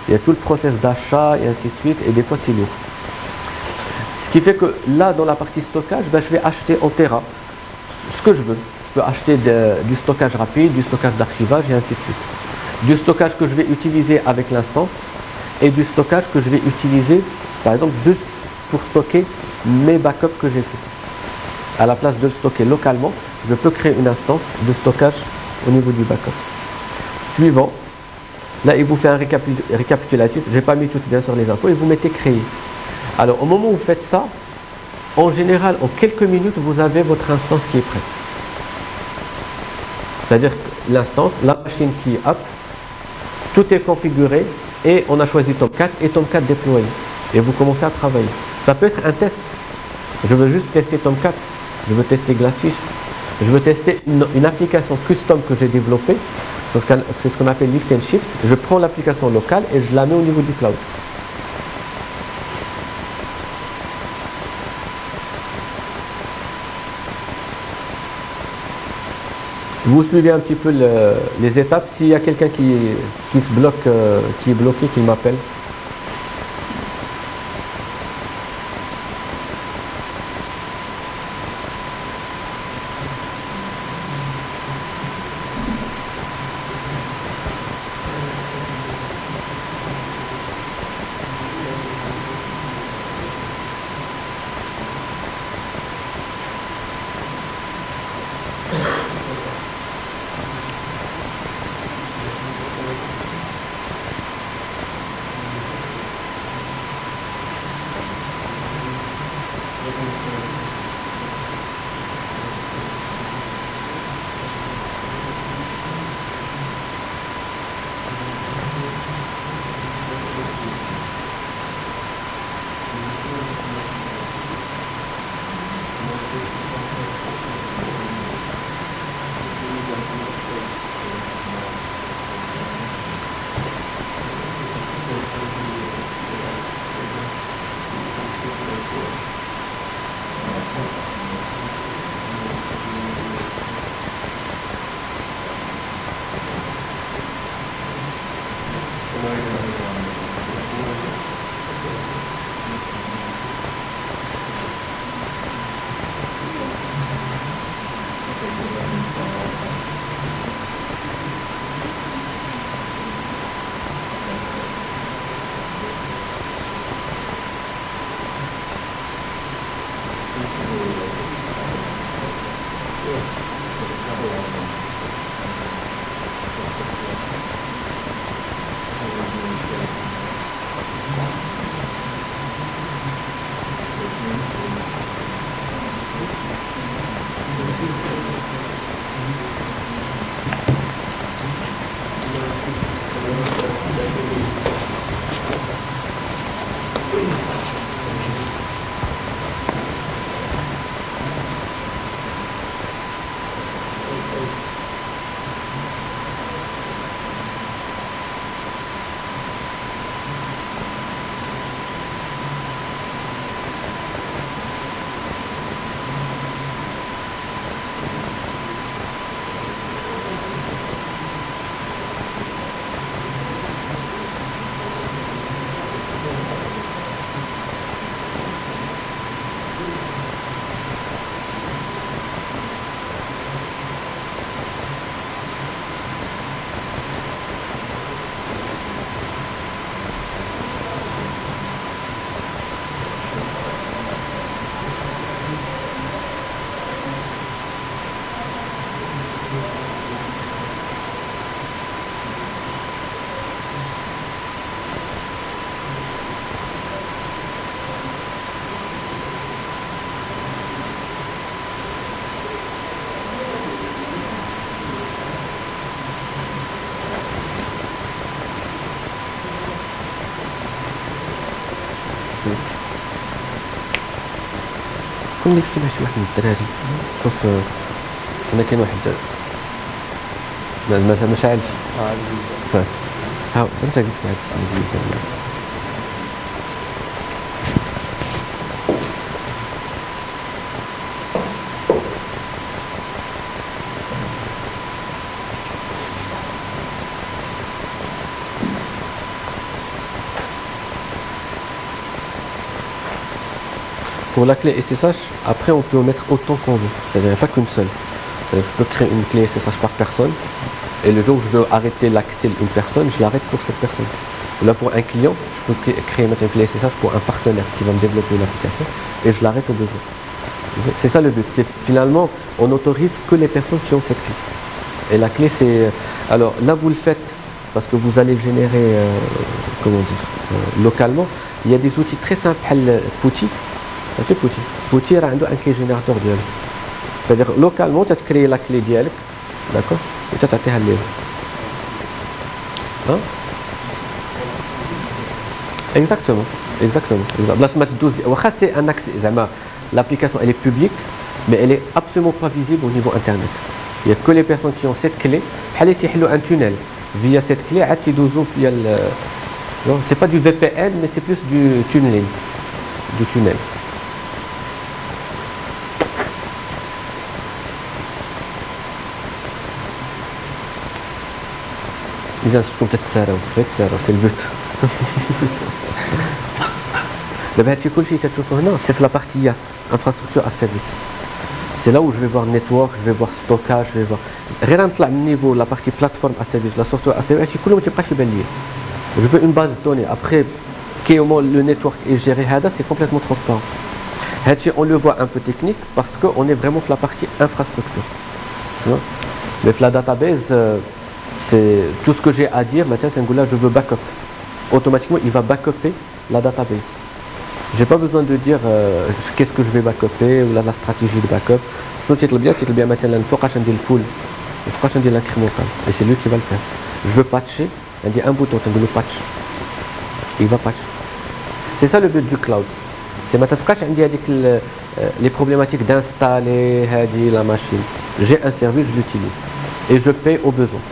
Il y a tout le process d'achat et ainsi de suite, et des fois c'est lourd. Ce qui fait que là, dans la partie stockage, ben, je vais acheter en Tera ce que je veux. Je peux acheter du stockage rapide, du stockage d'archivage et ainsi de suite. Du stockage que je vais utiliser avec l'instance et du stockage que je vais utiliser, par exemple, juste pour stocker mes backups que j'ai fait. À la place de le stocker localement, je peux créer une instance de stockage au niveau du backup. Suivant. Là, il vous fait un récapitulatif. Je n'ai pas mis toutes bien sûr les infos et vous mettez créer. Alors, au moment où vous faites ça, en général, en quelques minutes, vous avez votre instance qui est prête. C'est-à-dire que l'instance, la machine qui est up, tout est configuré et on a choisi Tomcat et Tomcat déployé. Et vous commencez à travailler. Ça peut être un test. Je veux juste tester Tomcat. Je veux tester Glassfish. Je veux tester une application custom que j'ai développée. C'est ce qu'on appelle lift and shift. Je prends l'application locale et je la mets au niveau du cloud. Vous suivez un petit peu les étapes. S'il y a quelqu'un qui se bloque, qui est bloqué, qu'il m'appelle. شكون اللي كتب شي واحد من الدراري شوف هنا كاين واحد ما شاعلش صافي ها انت جلس واحد السنه. Pour la clé SSH, après on peut en mettre autant qu'on veut, c'est-à-dire il n'y a pas qu'une seule. Je peux créer une clé SSH par personne et le jour où je veux arrêter l'accès d'une personne, je l'arrête pour cette personne. Là pour un client, je peux créer une clé SSH pour un partenaire qui va me développer une application et je l'arrête au besoin. C'est ça le but, c'est finalement on n'autorise que les personnes qui ont cette clé. Et la clé c'est... Alors là vous le faites parce que vous allez générer, comment dire, localement. Il y a des outils très simples, Putty. Putty a un clé générateur dialogue. C'est-à-dire localement tu as créé la clé dialogue, d'accord, et tu as tapé le hein? Exactement. Là c'est un accès, l'application elle est publique mais elle est absolument pas visible au niveau internet. Il n'y a que les personnes qui ont cette clé. Un tunnel via cette clé, c'est pas du VPN mais c'est plus du tunneling, du tunnel. إذا شفتوا تتساراو في البوت. دابا هادشي كلشي تتشوفوا هنا سي في لا بارتي ياس انفراستركتور ا سيرفيس. سي لا où je vais voir network, je vais voir stockage, je vais voir غير نطلع من نيفو لا بارتي بلاتفورم ا سيرفيس لا سوفتوير ا سيرفيس هادشي كله ما تيبقاش يبان ليا. Je veux une base de données. Après comment le network est géré هذا c'est complètement transparent. هادشي on le voit un peu technique parce que on est vraiment في la partie infrastructure. Mais في la database c'est tout ce que j'ai à dire. Maintenant, je veux backup. Automatiquement, il va backuper la database. J'ai pas besoin de dire qu'est-ce que je vais backuper ou la stratégie de backup. Je vais bien maintenant le full, l'incrémental. Et c'est lui qui va le faire. Je veux patcher. Il dit un bouton, tu le patch. Il va patcher. C'est ça le but du cloud. C'est maintenant les problématiques d'installer la machine. J'ai un service, je l'utilise et je paye au besoin.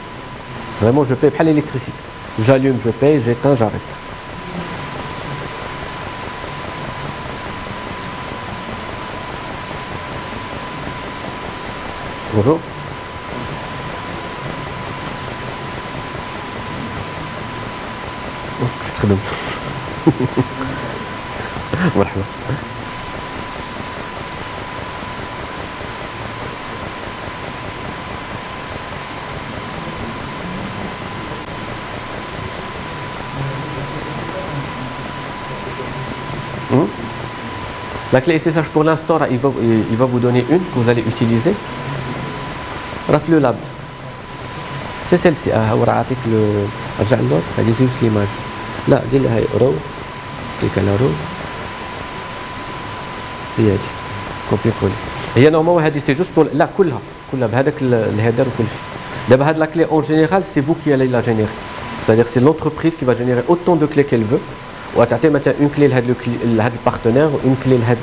Vraiment, je paye pas l'électricité. J'allume, je paye, j'éteins, j'arrête. Bonjour. Oh, c'est très bien. Voilà. La clé SSH pour l'instant, il va vous donner une que vous allez utiliser. Le lab. C'est celle-ci. C'est juste l'image. Là, row. Clique à la row. Et normalement, c'est juste pour la كلها بهذاك الهيدر وكل شيء. دابا هاد la clé en général, c'est vous qui allez la générer. C'est-à-dire c'est l'entreprise qui va générer autant de clés qu'elle veut. وتعطي مثلا une clé لهذا البارtenaire, une clé لهذا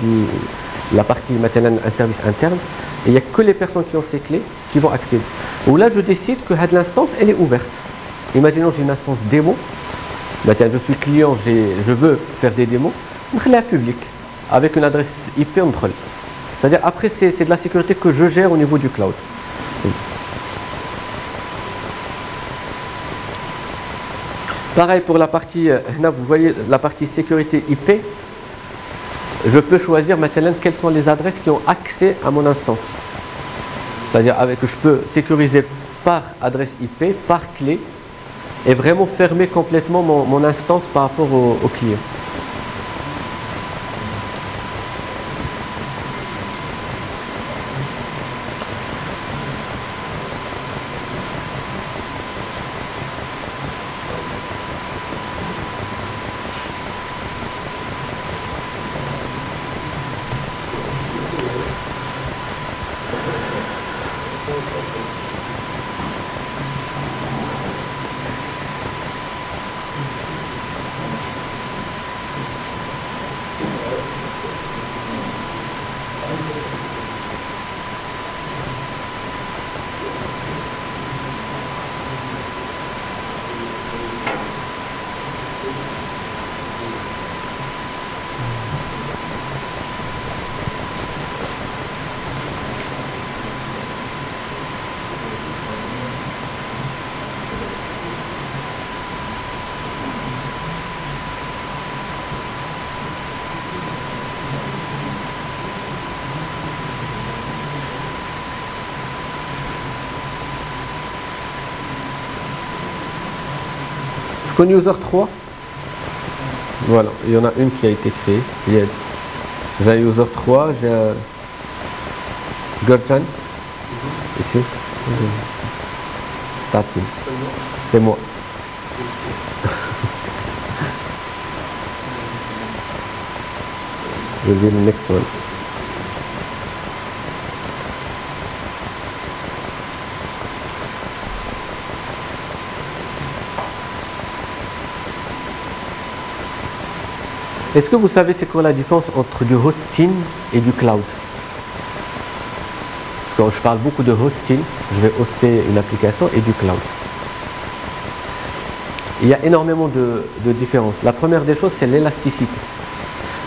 la partie مثلا un service interne. Et il n'y a que les personnes qui ont ces clés qui vont accéder. Ou là je décide que l'instance elle est ouverte. Imaginons j'ai une instance démo. Maintenant je suis client, je veux faire des démos. نخليها publique avec une adresse IP ندخل. C'est-à-dire après c'est de la sécurité que je gère au niveau du cloud. Pareil pour la partie, vous voyez la partie sécurité IP, je peux choisir maintenant quelles sont les adresses qui ont accès à mon instance. C'est-à-dire que je peux sécuriser par adresse IP, par clé, et vraiment fermer complètement mon instance par rapport au client. Je connais user 3. Voilà, il y en a une qui a été créée. J'ai un user 3, j'ai un Gurjan. Ici. Starting. C'est moi. Je vais le next one. Est-ce que vous savez c'est quoi la différence entre du hosting et du cloud? Parce que je parle beaucoup de hosting, je vais hoster une application, et du cloud. Il y a énormément de différences. La première des choses, c'est l'élasticité.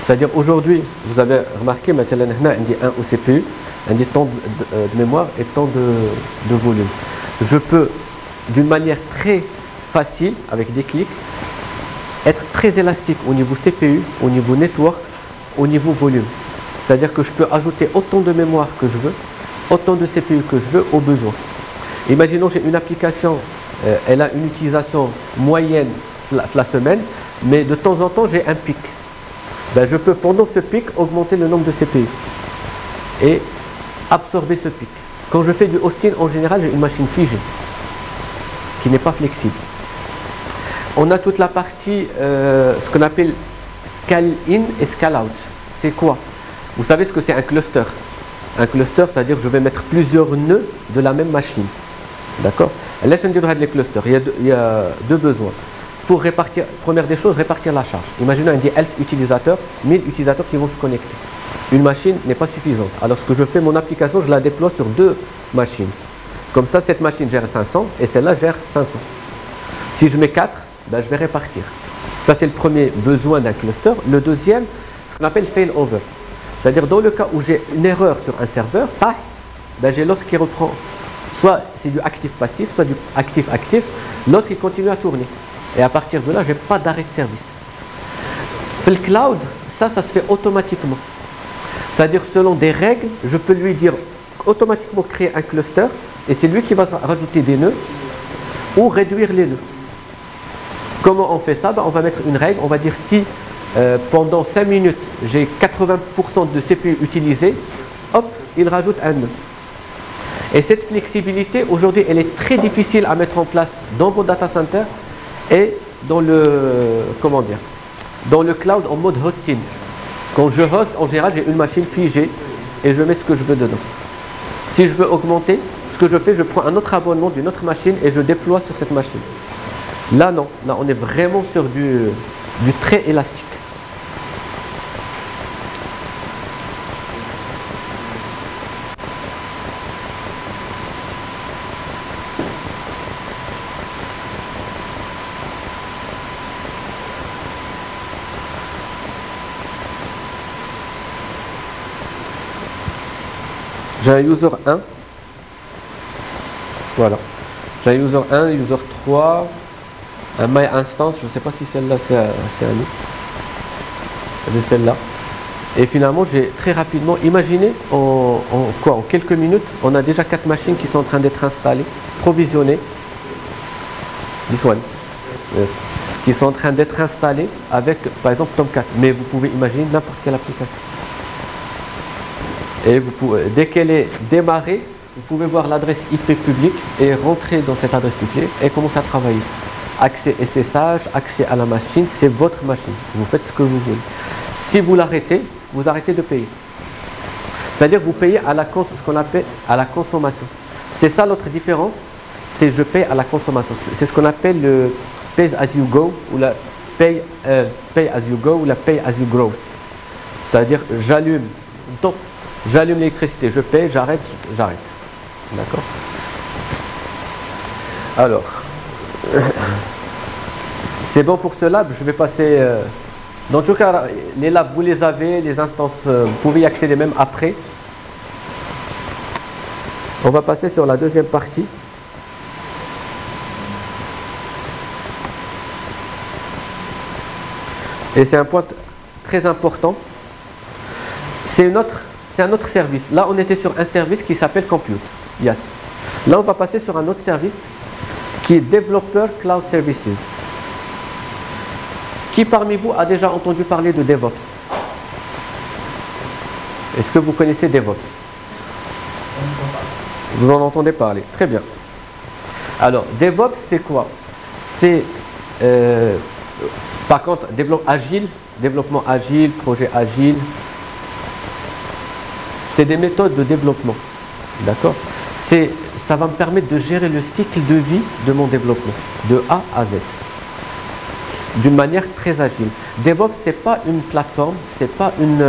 C'est-à-dire aujourd'hui, vous avez remarqué, maintenant, on dit un au CPU, on dit temps de mémoire et temps de volume. Je peux, d'une manière très facile, avec des clics, être très élastique au niveau CPU, au niveau network, au niveau volume. C'est-à-dire que je peux ajouter autant de mémoire que je veux, autant de CPU que je veux au besoin. Imaginons j'ai une application, elle a une utilisation moyenne la semaine, mais de temps en temps j'ai un pic. Ben, je peux pendant ce pic augmenter le nombre de CPU et absorber ce pic. Quand je fais du hosting, en général j'ai une machine figée qui n'est pas flexible. On a toute la partie, ce qu'on appelle scale in et scale out. C'est quoi? Vous savez ce que c'est un cluster? Un cluster, c'est-à-dire je vais mettre plusieurs nœuds de la même machine. D'accord? Laissez-nous dire les clusters. Il y a deux besoins. Pour répartir, première des choses, répartir la charge. Imaginez un dit 1000 utilisateurs, 1000 utilisateurs qui vont se connecter. Une machine n'est pas suffisante. Alors ce que je fais, mon application, je la déploie sur deux machines. Comme ça, cette machine gère 500 et celle-là gère 500. Si je mets 4, ben, je vais répartir. Ça, c'est le premier besoin d'un cluster. Le deuxième, ce qu'on appelle failover. C'est-à-dire dans le cas où j'ai une erreur sur un serveur, ben, j'ai l'autre qui reprend. Soit c'est du actif-passif, soit du actif-actif. L'autre, il continue à tourner. Et à partir de là, je n'ai pas d'arrêt de service. Le cloud, ça se fait automatiquement. C'est-à-dire selon des règles, je peux lui dire automatiquement créer un cluster et c'est lui qui va rajouter des nœuds ou réduire les nœuds. Comment on fait ça? Ben, on va mettre une règle, on va dire si pendant 5 minutes j'ai 80% de CPU utilisé, hop, il rajoute un nœud. Et cette flexibilité, aujourd'hui, elle est très difficile à mettre en place dans vos data centers et dans le, comment dire, dans le cloud en mode hosting. Quand je host, en général, j'ai une machine figée et je mets ce que je veux dedans. Si je veux augmenter, ce que je fais, je prends un autre abonnement d'une autre machine et je déploie sur cette machine. Là, non. Là, on est vraiment sur du très élastique. J'ai un user 1. Voilà. J'ai un user 1, user 3, un my instance, je ne sais pas si celle-là c'est un nid. C'est celle-là. Et finalement, j'ai très rapidement, imaginez, en quelques minutes, on a déjà 4 machines qui sont en train d'être installées, provisionnées. This one. Yes. Qui sont en train d'être installées avec, par exemple, Tomcat. Mais vous pouvez imaginer n'importe quelle application. Et vous pouvez, dès qu'elle est démarrée, vous pouvez voir l'adresse IP publique et rentrer dans cette adresse publique et commencer à travailler. Accès SSH, accès à la machine, c'est votre machine. Vous faites ce que vous voulez. Si vous l'arrêtez, vous arrêtez de payer. C'est-à-dire que vous payez à ce qu'on appelle à la consommation. C'est ça l'autre différence, c'est je paye à la consommation. C'est ce qu'on appelle le pay as you go ou la pay as you go ou la pay as you grow. C'est-à-dire j'allume l'électricité, je paye, j'arrête. D'accord? Alors, c'est bon pour ce lab, je vais passer... dans tout cas, les labs, vous les avez, les instances, vous pouvez y accéder même après. On va passer sur la deuxième partie. Et c'est un point très important. C'est un autre service. Là, on était sur un service qui s'appelle Compute. Yes. Là, on va passer sur un autre service qui est Developer Cloud Services. Qui parmi vous a déjà entendu parler de DevOps? Est-ce que vous connaissez DevOps? Vous en entendez parler? Très bien. Alors, DevOps, c'est quoi? C'est, par contre, développement agile, projet agile, c'est des méthodes de développement. D'accord? Ça va me permettre de gérer le cycle de vie de mon développement, de A à Z, d'une manière très agile. DevOps, c'est pas une plateforme, c'est pas une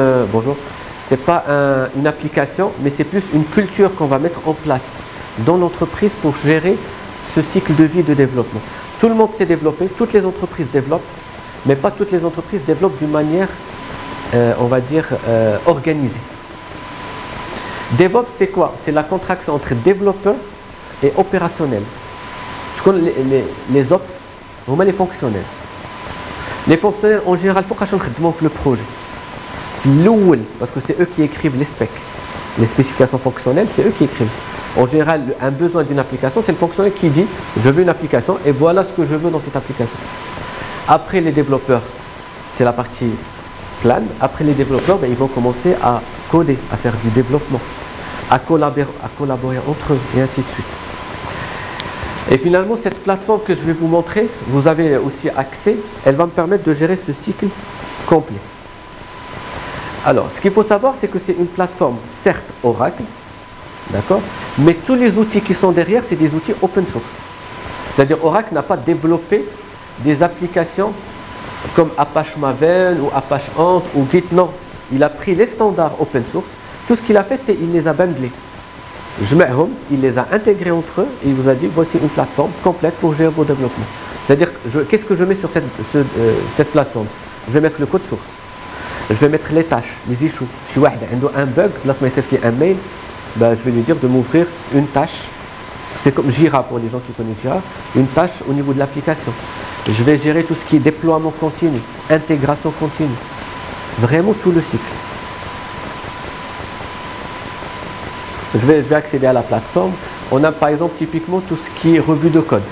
c'est pas une application, mais c'est plus une culture qu'on va mettre en place dans l'entreprise pour gérer ce cycle de vie de développement. Tout le monde sait développer, toutes les entreprises développent, mais pas toutes les entreprises développent d'une manière, on va dire, organisée. DevOps, c'est quoi? C'est la contraction entre développeur et opérationnel. Je connais les Ops, on met les fonctionnels. Les fonctionnels, en général, il faut qu'ils demandent le projet. C'est l'ouïe, parce que c'est eux qui écrivent les specs. Les spécifications fonctionnelles, c'est eux qui écrivent. En général, un besoin d'une application, c'est le fonctionnel qui dit « je veux une application et voilà ce que je veux dans cette application ». Après, les développeurs, c'est la partie plan. Après, les développeurs, ils vont commencer à coder, à faire du développement, à collaborer entre eux et ainsi de suite. Et finalement, cette plateforme que je vais vous montrer, vous avez aussi accès, elle va me permettre de gérer ce cycle complet. Alors, ce qu'il faut savoir, c'est que c'est une plateforme, certes Oracle, d'accord, mais tous les outils qui sont derrière, c'est des outils open source. C'est-à-dire Oracle n'a pas développé des applications comme Apache Maven ou Apache Ant ou Git, non. Il a pris les standards open source. Tout ce qu'il a fait, c'est qu'il les a bundlés. Il les a intégrés entre eux et il vous a dit voici une plateforme complète pour gérer vos développements. C'est-à-dire, qu'est-ce que je mets sur cette plateforme? Je vais mettre le code source. Je vais mettre les tâches, les issues. Si il a un bug, là, un mail, je vais lui dire de m'ouvrir une tâche. C'est comme Jira pour les gens qui connaissent Jira, une tâche au niveau de l'application. Je vais gérer tout ce qui est déploiement continu, intégration continue. Vraiment tout le cycle. Je vais accéder à la plateforme. On a par exemple typiquement tout ce qui est revue de code.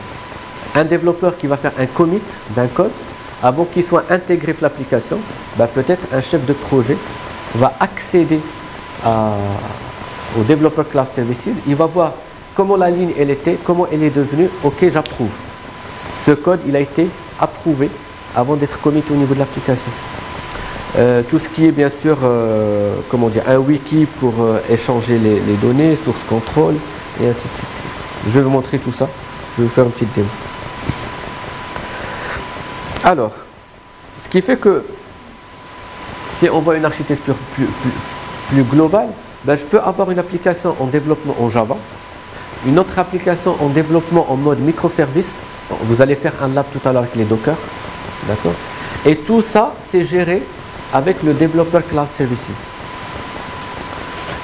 Un développeur qui va faire un commit d'un code, avant qu'il soit intégré sur l'application, peut-être un chef de projet va accéder au développeur Cloud Services. Il va voir comment la ligne elle était, comment elle est devenue. Ok, j'approuve. Ce code, il a été approuvé avant d'être commit au niveau de l'application. Tout ce qui est bien sûr, comment dire, un wiki pour échanger les données, source contrôle, et ainsi de suite. Je vais vous montrer tout ça. Je vais vous faire une petite démo. Alors, ce qui fait que si on voit une architecture plus globale, je peux avoir une application en développement en Java, une autre application en développement en mode microservice. Vous allez faire un lab tout à l'heure avec les Docker, d'accord? Et tout ça, c'est géré avec le développeur Cloud Services.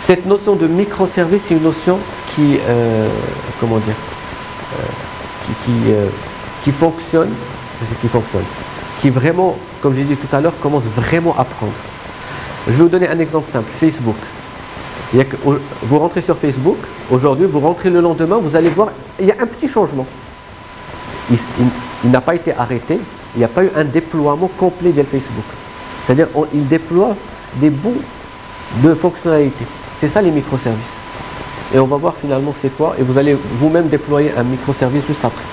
Cette notion de microservice, c'est une notion qui, comment dire, qui fonctionne, qui vraiment, comme j'ai dit tout à l'heure, commence vraiment à prendre. Je vais vous donner un exemple simple, Facebook. Vous rentrez sur Facebook, aujourd'hui, vous rentrez le lendemain, vous allez voir, il y a un petit changement. Il n'a pas été arrêté, il n'y a pas eu un déploiement complet de Facebook. C'est-à-dire qu'il déploie des bouts de fonctionnalités. C'est ça les microservices. Et on va voir finalement c'est quoi, et vous allez vous-même déployer un microservice juste après.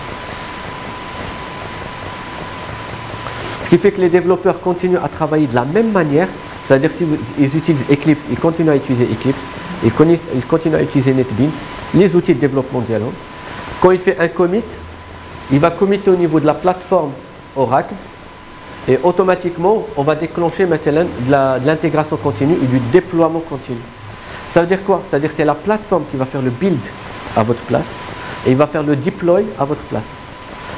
Ce qui fait que les développeurs continuent à travailler de la même manière, c'est-à-dire s'ils utilisent Eclipse, ils continuent à utiliser Eclipse, ils continuent à utiliser NetBeans, les outils de développement Dialog. Quand il fait un commit, il va committer au niveau de la plateforme Oracle et automatiquement, on va déclencher maintenant de l'intégration continue et du déploiement continu. Ça veut dire quoi? Ça veut dire que c'est la plateforme qui va faire le build à votre place et il va faire le deploy à votre place.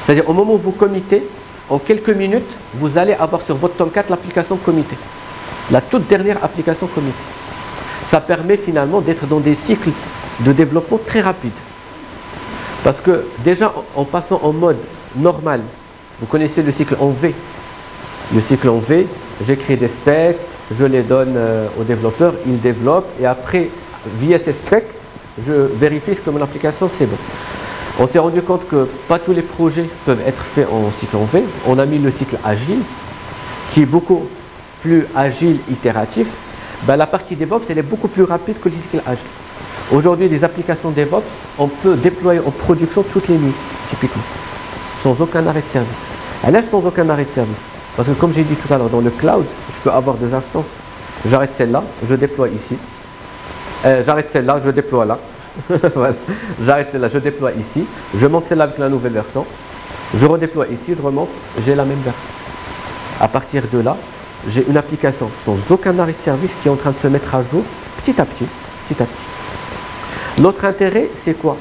C'est-à-dire au moment où vous committez, en quelques minutes, vous allez avoir sur votre Tomcat l'application committée. La toute dernière application committée. Ça permet finalement d'être dans des cycles de développement très rapides. Parce que déjà, en passant en mode normal, vous connaissez le cycle en V. Le cycle en V, j'écris des specs, je les donne au développeur, il développe et après, via ces specs, je vérifie que mon application c'est bon. On s'est rendu compte que pas tous les projets peuvent être faits en cycle en V. On a mis le cycle agile qui est beaucoup plus agile, itératif, ben la partie DevOps, elle est beaucoup plus rapide que le cycle agile. Aujourd'hui, les applications DevOps, on peut déployer en production toutes les nuits, typiquement, sans aucun arrêt de service. Elle est sans aucun arrêt de service. Parce que comme j'ai dit tout à l'heure, dans le cloud, je peux avoir deux instances. J'arrête celle-là, je déploie ici. J'arrête celle-là, je déploie là. Voilà. J'arrête celle-là, je déploie ici. Je monte celle-là avec la nouvelle version. Je redéploie ici, je remonte, j'ai la même version. À partir de là, j'ai une application sans aucun arrêt de service qui est en train de se mettre à jour petit à petit, petit à petit. L'autre intérêt, c'est quoi?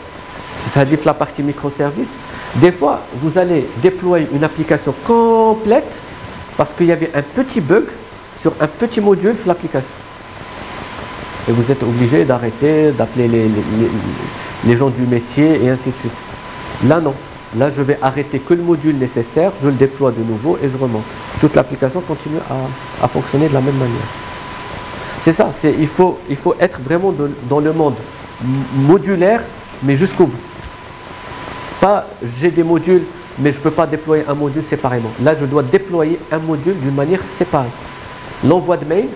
C'est-à-dire la partie microservice. Des fois, vous allez déployer une application complète parce qu'il y avait un petit bug sur un petit module de l'application. Et vous êtes obligé d'arrêter, d'appeler les gens du métier et ainsi de suite. Là, non. Là, je vais arrêter que le module nécessaire, je le déploie de nouveau et je remonte. Toute l'application continue à fonctionner de la même manière. C'est ça, il faut être vraiment dans le monde modulaire, mais jusqu'au bout. Pas j'ai des modules, mais je ne peux pas déployer un module séparément. Là, je dois déployer un module d'une manière séparée. L'envoi de mail,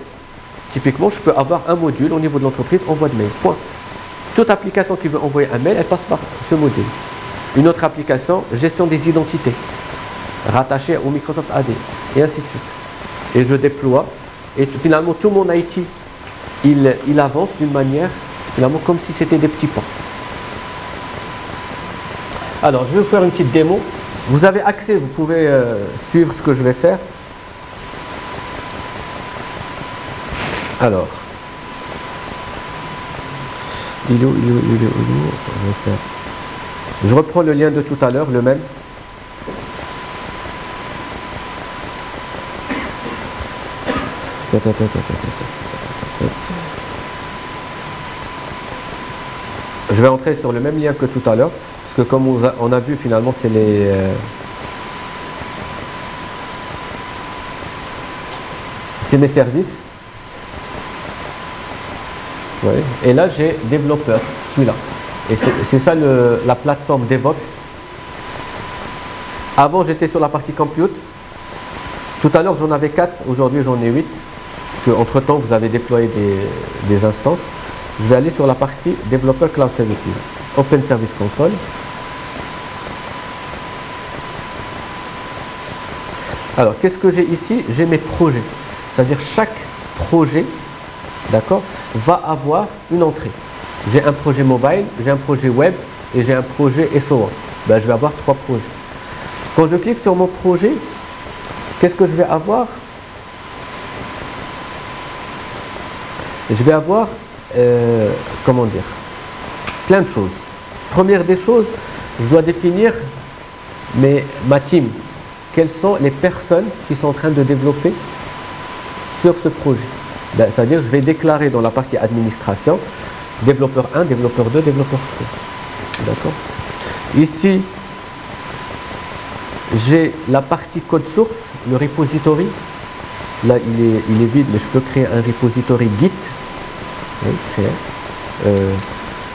typiquement, je peux avoir un module au niveau de l'entreprise, envoi de mail, point. Toute application qui veut envoyer un mail, elle passe par ce module. Une autre application, gestion des identités, rattachée au Microsoft AD, et ainsi de suite. Et je déploie, et finalement, tout mon IT, il avance d'une manière, finalement, comme si c'était des petits pas. Alors, je vais vous faire une petite démo. Vous avez accès, vous pouvez suivre ce que je vais faire. Alors, je vais faire. Je reprends le lien de tout à l'heure, le même. Je vais entrer sur le même lien que tout à l'heure, parce que comme on a vu, finalement, c'est mes services. Ouais. Et là, j'ai développeur, celui-là. Et c'est ça la plateforme DevOps. Avant, j'étais sur la partie compute. Tout à l'heure, j'en avais 4. Aujourd'hui, j'en ai 8. Parce qu'entre-temps, vous avez déployé des instances. Je vais aller sur la partie développeur Cloud Services. Open Service Console. Alors, qu'est-ce que j'ai ici? J'ai mes projets. C'est-à-dire chaque projet, d'accord, va avoir une entrée. J'ai un projet mobile, j'ai un projet web et j'ai un projet SO1. Ben, je vais avoir 3 projets. Quand je clique sur mon projet, qu'est-ce que je vais avoir? Je vais avoir, comment dire, plein de choses. Première des choses, je dois définir ma team. Quelles sont les personnes qui sont en train de développer sur ce projet? Ben, c'est-à-dire, je vais déclarer dans la partie administration, développeur 1, développeur 2, développeur 3. D'accord? Ici, j'ai la partie code source, le repository. Là, il est vide, mais je peux créer un repository Git. Oui, créer.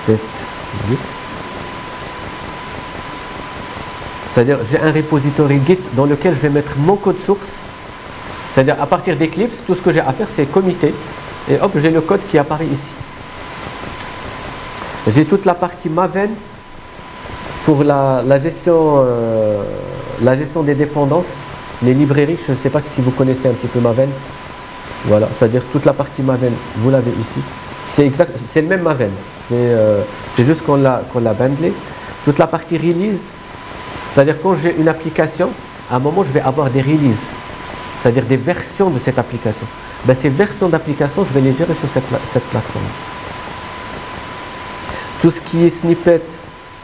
Test Git. C'est-à-dire, j'ai un repository Git dans lequel je vais mettre mon code source. C'est-à-dire, à partir d'Eclipse, tout ce que j'ai à faire, c'est commiter. Et hop, j'ai le code qui apparaît ici. J'ai toute la partie Maven pour la gestion des dépendances, les librairies. Je ne sais pas si vous connaissez un petit peu Maven. Voilà, c'est-à-dire toute la partie Maven, vous l'avez ici. C'est le même Maven, c'est juste qu'on l'a bundlé. Toute la partie release, c'est-à-dire quand j'ai une application, à un moment je vais avoir des releases, c'est-à-dire des versions de cette application. Ben, ces versions d'application, je vais les gérer sur cette plateforme. Tout ce qui est snippet,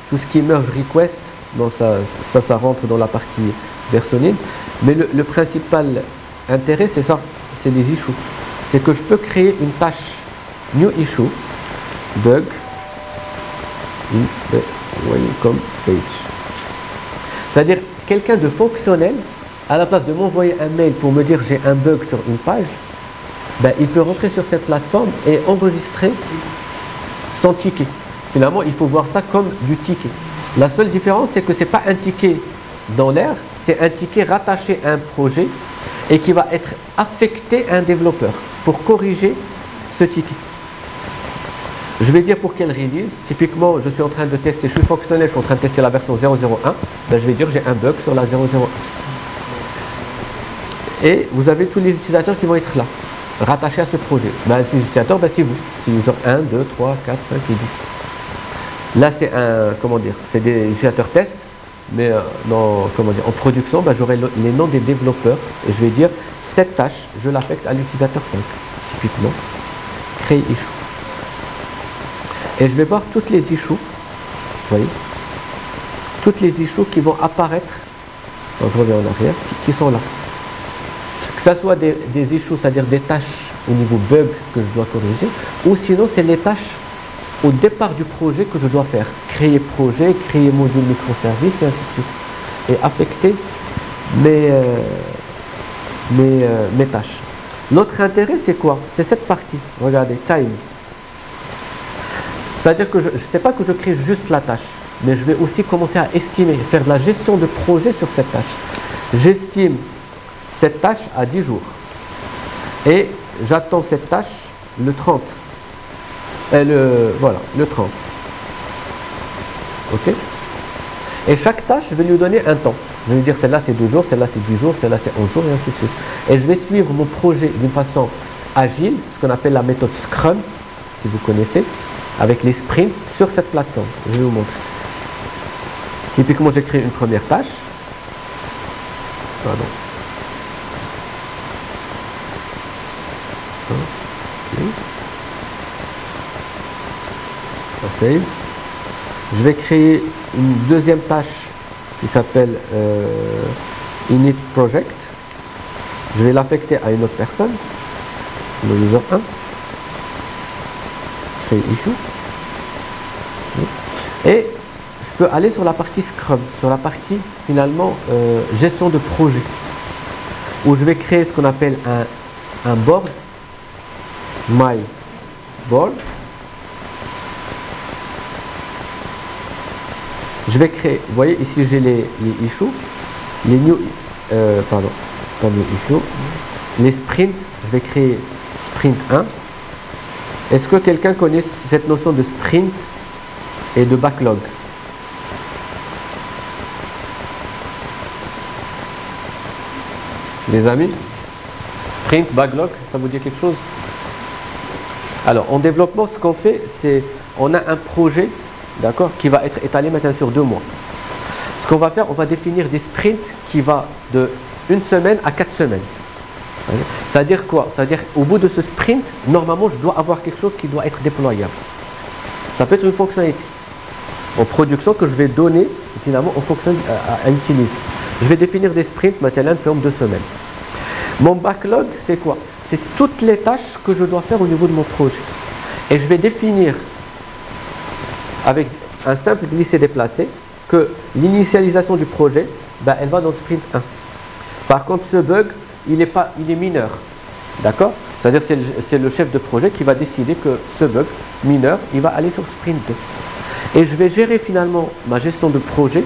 tout ce qui est merge request, bon, ça rentre dans la partie versionning. Mais le principal intérêt, c'est ça, c'est les issues. C'est que je peux créer une tâche new issue, bug in the welcome page. C'est-à-dire, quelqu'un de fonctionnel, à la place de m'envoyer un mail pour me dire j'ai un bug sur une page, ben, il peut rentrer sur cette plateforme et enregistrer son ticket. Finalement, il faut voir ça comme du ticket. La seule différence, c'est que ce n'est pas un ticket dans l'air, c'est un ticket rattaché à un projet et qui va être affecté à un développeur pour corriger ce ticket. Je vais dire pour quelle release. Typiquement, je suis en train de tester, je suis fonctionnel, je suis en train de tester la version 0.01. Ben, je vais dire j'ai un bug sur la 0.01. Et vous avez tous les utilisateurs qui vont être là, rattachés à ce projet. Ben, ces utilisateurs, ben, c'est vous. C'est user 1, 2, 3, 4, 5 et 10. Là, c'est un, comment dire, c'est des utilisateurs test, mais comment dire, en production, ben, j'aurai les noms des développeurs et je vais dire cette tâche, je l'affecte à l'utilisateur 5, typiquement. Créer issue. Et je vais voir toutes les issues, vous voyez, toutes les issues qui vont apparaître, quand je reviens en arrière, qui sont là. Que ce soit des issues, c'est-à-dire des tâches au niveau bug que je dois corriger, ou sinon c'est les tâches au départ du projet que je dois faire. Créer projet, créer module microservice, et ainsi de suite. Et affecter mes tâches. Notre intérêt, c'est quoi? C'est cette partie. Regardez, time. C'est-à-dire que je ne sais pas que je crée juste la tâche, mais je vais aussi commencer à estimer, faire de la gestion de projet sur cette tâche. J'estime cette tâche à 10 jours. Et j'attends cette tâche le 30. Voilà, le 30. Ok? Et chaque tâche, je vais lui donner un temps. Je vais lui dire celle-là c'est 2 jours, celle-là c'est 10 jours, celle-là c'est 11 jours, et ainsi de suite. Et je vais suivre mon projet d'une façon agile, ce qu'on appelle la méthode Scrum, si vous connaissez, avec les sprints sur cette plateforme. Je vais vous montrer. Typiquement, j'ai créé une première tâche. Pardon. Okay. Save. Je vais créer une deuxième tâche qui s'appelle init project. Je vais l'affecter à une autre personne, le user 1. Créer issue. Et je peux aller sur la partie Scrum, sur la partie finalement gestion de projet, où je vais créer ce qu'on appelle un board, my board. Je vais créer, vous voyez ici j'ai les issues, les new, pardon, pas new issue, les sprints, je vais créer sprint 1. Est-ce que quelqu'un connaît cette notion de sprint et de backlog? Les amis, sprint, backlog, ça vous dit quelque chose? Alors en développement, ce qu'on fait, c'est on a un projet, d'accord, qui va être étalé maintenant sur 2 mois. Ce qu'on va faire, on va définir des sprints qui vont de 1 semaine à 4 semaines. C'est-à-dire quoi? C'est-à-dire au bout de ce sprint, normalement, je dois avoir quelque chose qui doit être déployable. Ça peut être une fonctionnalité en production que je vais donner finalement aux fonctions à utiliser. Je vais définir des sprints maintenant en 2 semaines. Mon backlog, c'est quoi? C'est toutes les tâches que je dois faire au niveau de mon projet. Et je vais définir avec un simple glisser-déplacer que l'initialisation du projet, ben, elle va dans le sprint 1. Par contre, ce bug, il est mineur. D'accord? C'est-à-dire que c'est le chef de projet qui va décider que ce bug mineur, il va aller sur sprint 2. Et je vais gérer finalement ma gestion de projet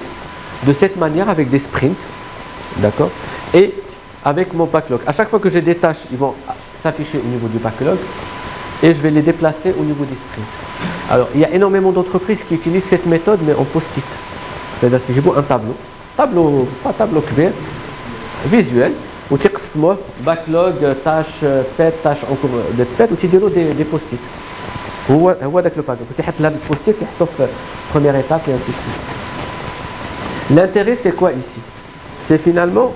de cette manière avec des sprints. D'accord? Et avec mon backlog. À chaque fois que j'ai des tâches, ils vont s'afficher au niveau du backlog et je vais les déplacer au niveau des sprints. Alors, il y a énormément d'entreprises qui utilisent cette méthode, mais en post-it. C'est-à-dire que j'ai un tableau, pas tableau clair, visuel, où tu as backlog, tâches faites, tâches en cours d'être faites, où tu dis des post-it. هو داك لو backlog. Tu mets le post-it, tu mets première étape et ainsi de suite. L'intérêt, c'est quoi ici? C'est finalement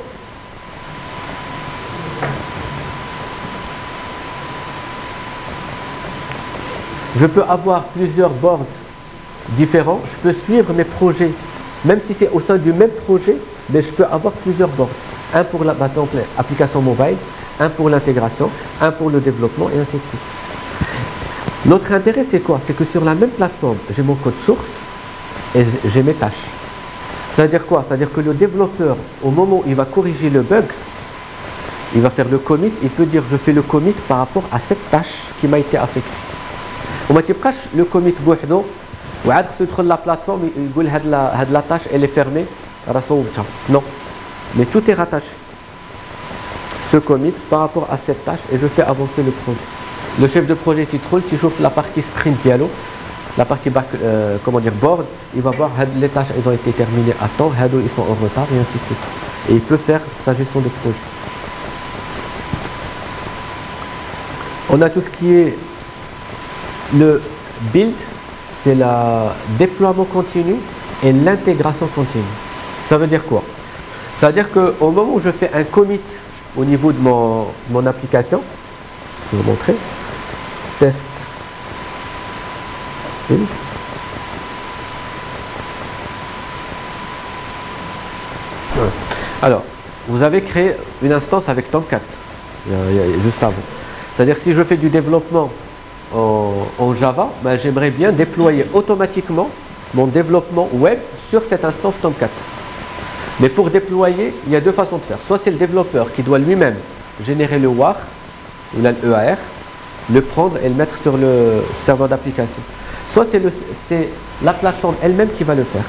je peux avoir plusieurs boards différents, je peux suivre mes projets, même si c'est au sein du même projet, mais je peux avoir plusieurs boards. Un pour l'application mobile, un pour l'intégration, un pour le développement et ainsi de suite. Notre intérêt, c'est quoi? C'est que sur la même plateforme, j'ai mon code source et j'ai mes tâches. C'est-à-dire quoi? C'est-à-dire que le développeur, au moment où il va corriger le bug, il va faire le commit, il peut dire je fais le commit par rapport à cette tâche qui m'a été affectée. وما تبقاش le commit بوحدو وعاد خصو يدخل la plateforme يقول هاد la tâche elle est fermée راه صوبتها. Non, mais tout est rattaché. ce commit par rapport à cette tâche et je fais avancer le projet. Le chef de projet titre, qui chauffe la partie sprint dialogue, la partie board, il va voir les tâches elles ont été terminées à temps, ils sont en retard et ainsi de suite. Et il peut faire sa gestion de projet. On a tout ce qui est le build, c'est le déploiement continu et l'intégration continue. Ça veut dire quoi? Ça veut dire qu'au moment où je fais un commit au niveau de mon application, je vais vous montrer, test build. Alors, vous avez créé une instance avec Tomcat, juste avant. C'est-à-dire si je fais du développement en Java, ben, j'aimerais bien déployer automatiquement mon développement web sur cette instance Tomcat. Mais pour déployer, il y a deux façons de faire. Soit c'est le développeur qui doit lui-même générer le WAR, ou l'EAR, le prendre et le mettre sur le serveur d'application. Soit c'est la plateforme elle-même qui va le faire.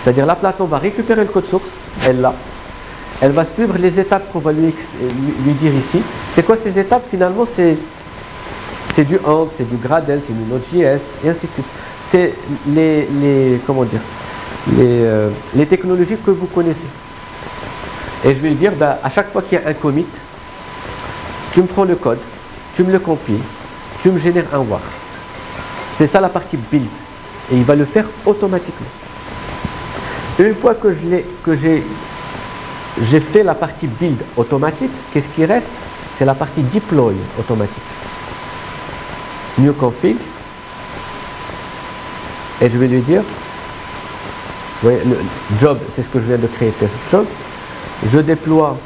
C'est-à-dire la plateforme va récupérer le code source, elle va suivre les étapes qu'on va lui dire ici. C'est quoi ces étapes? Finalement, c'est du ANT, c'est du Gradle, c'est du Node.js, et ainsi de suite. C'est les technologies que vous connaissez. Et je vais lui dire, bah, à chaque fois qu'il y a un commit, tu me prends le code, tu me le compiles, tu me génères un WAR. C'est ça la partie build. Et il va le faire automatiquement. Une fois que j'ai fait la partie build automatique, qu'est-ce qui reste? C'est la partie deploy automatique. New config. Et je vais lui dire, vous voyez, le job, c'est ce que je viens de créer, test job. Je déploie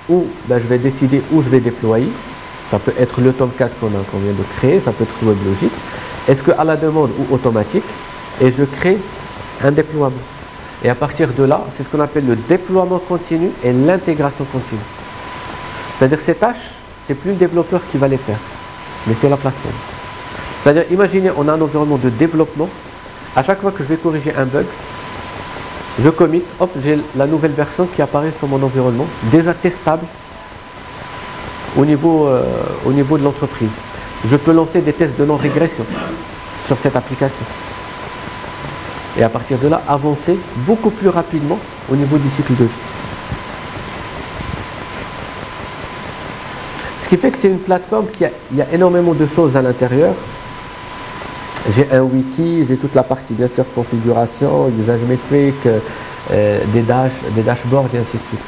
où, ben, je vais décider où je vais déployer. Ça peut être le Tomcat qu'on vient de créer, ça peut être WebLogic. Est-ce qu'à la demande ou automatique? Et je crée un déploiement. Et à partir de là, c'est ce qu'on appelle le déploiement continu et l'intégration continue. C'est-à-dire ces tâches, c'est plus le développeur qui va les faire, mais c'est la plateforme. C'est-à-dire, imaginez, on a un environnement de développement. À chaque fois que je vais corriger un bug, je commit, hop, j'ai la nouvelle version qui apparaît sur mon environnement, déjà testable au niveau de l'entreprise. Je peux lancer des tests de non-régression sur cette application. Et à partir de là, avancer beaucoup plus rapidement au niveau du cycle de vie. Ce qui fait que c'est une plateforme il y a énormément de choses à l'intérieur. J'ai un wiki, j'ai toute la partie bien sûr configuration, usage métrique, des dashboards et ainsi de suite.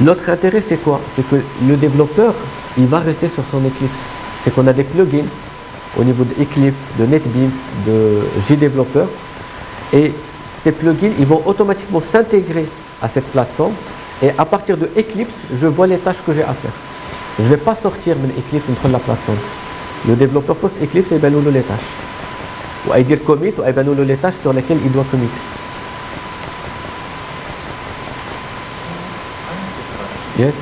Notre intérêt c'est quoi? C'est que le développeur, il va rester sur son Eclipse. C'est qu'on a des plugins au niveau de Eclipse, de NetBeans, de JDeveloper. Et ces plugins, ils vont automatiquement s'intégrer à cette plateforme. Et à partir de Eclipse, je vois les tâches que j'ai à faire. Je ne vais pas sortir de Eclipse et prendre la plateforme. Le développeur faut Eclipse et ben nous les tâches. Ou à dire commit, ou ben nous les tâches sur lesquelles il doit commit. Yes.